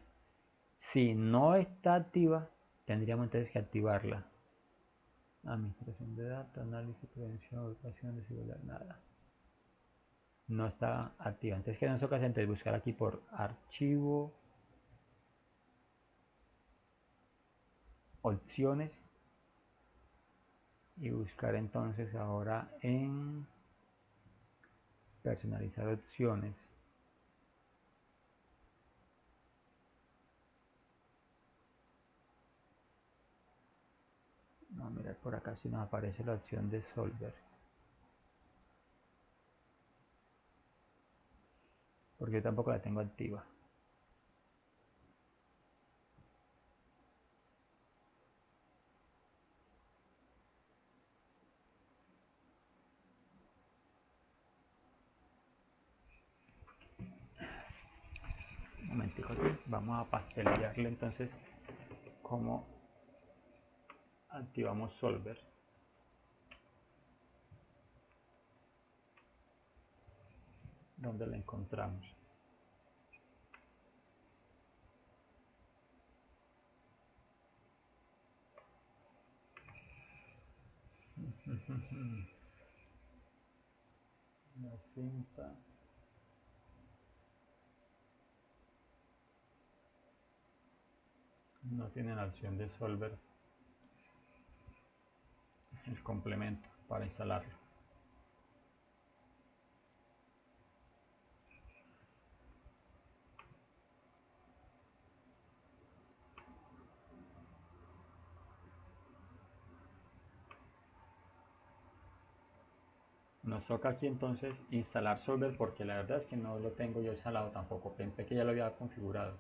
Si no está activa, tendríamos entonces que activarla. Administración de datos, análisis, prevención, educación, desigualdad, nada. No está activa. Entonces, ¿qué nos toca hacer? Entonces, buscar aquí por archivo, opciones y buscar entonces ahora en personalizar opciones. Vamos a mirar por acá si nos aparece la opción de Solver. Porque yo tampoco la tengo activa. Un momentico aquí. Vamos a pastelearle entonces cómo activamos Solver. ¿Dónde la encontramos? La cinta. No tiene la opción de Solver, el complemento para instalarlo. Nos toca aquí entonces instalar Solver porque la verdad es que no lo tengo yo instalado tampoco. Pensé que ya lo había configurado.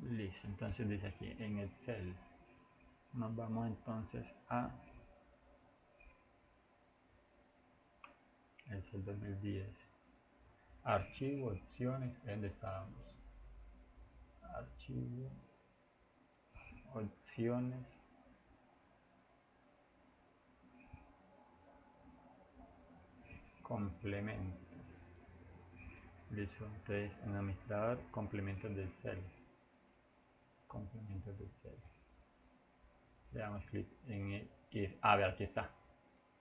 Listo, entonces dice aquí en Excel. Nos vamos entonces a Excel 2010. Archivo, opciones, ¿dónde estábamos? Archivo, opciones, complementos. Listo, entonces en administrador, complementos del Excel. Complementos del Excel. Le damos clic en ir. A ver, aquí está.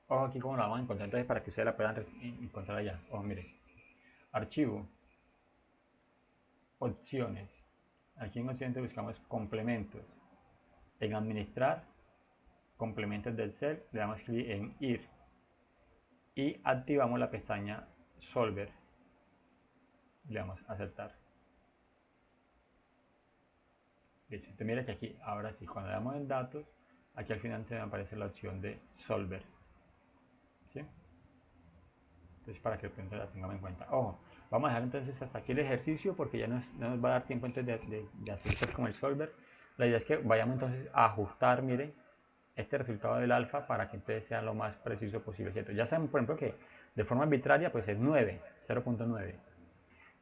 Ojo aquí como la vamos a encontrar entonces para que ustedes la puedan encontrar allá. Ojo, miren. Archivo, opciones. Aquí en opciones buscamos complementos. En administrar, complementos del Excel, le damos clic en ir y activamos la pestaña Solver. Le damos a aceptar. Listo. Entonces mira que aquí, ahora sí, cuando le damos en datos, aquí al final te aparece la opción de Solver. ¿Sí? Entonces para que pronto la tengamos en cuenta. Ojo, vamos a dejar entonces hasta aquí el ejercicio porque ya no nos va a dar tiempo entonces de hacer esto como el Solver. La idea es que vayamos entonces a ajustar, miren, este resultado del alfa para que entonces sea lo más preciso posible, ¿cierto? Ya saben, por ejemplo, que de forma arbitraria pues es 9, 0.9.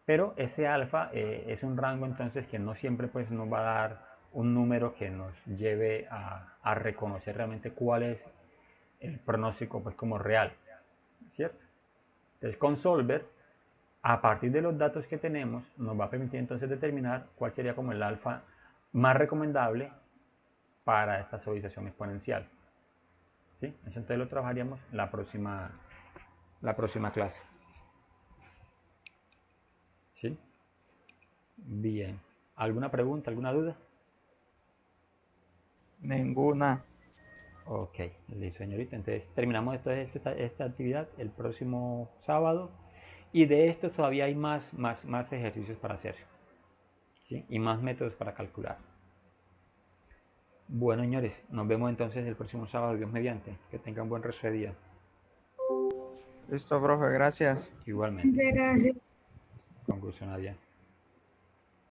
Pero ese alfa es un rango entonces que no siempre pues nos va a dar un número que nos lleve a reconocer realmente cuál es el pronóstico pues como real, ¿cierto? Entonces con Solver, a partir de los datos que tenemos, nos va a permitir entonces determinar cuál sería como el alfa más recomendable para esta suavización exponencial. ¿Sí? Eso entonces lo trabajaríamos la próxima clase. ¿Sí? Bien. ¿Alguna pregunta, alguna duda? Ninguna. Ok, listo, señorita. Entonces terminamos entonces esta actividad el próximo sábado. Y de esto todavía hay más ejercicios para hacer. ¿Sí? Y más métodos para calcular. Bueno, señores, nos vemos entonces el próximo sábado, Dios mediante. Que tengan buen resto de día. Listo, profe, gracias. Igualmente. Gracias. Con gusto, Nadia.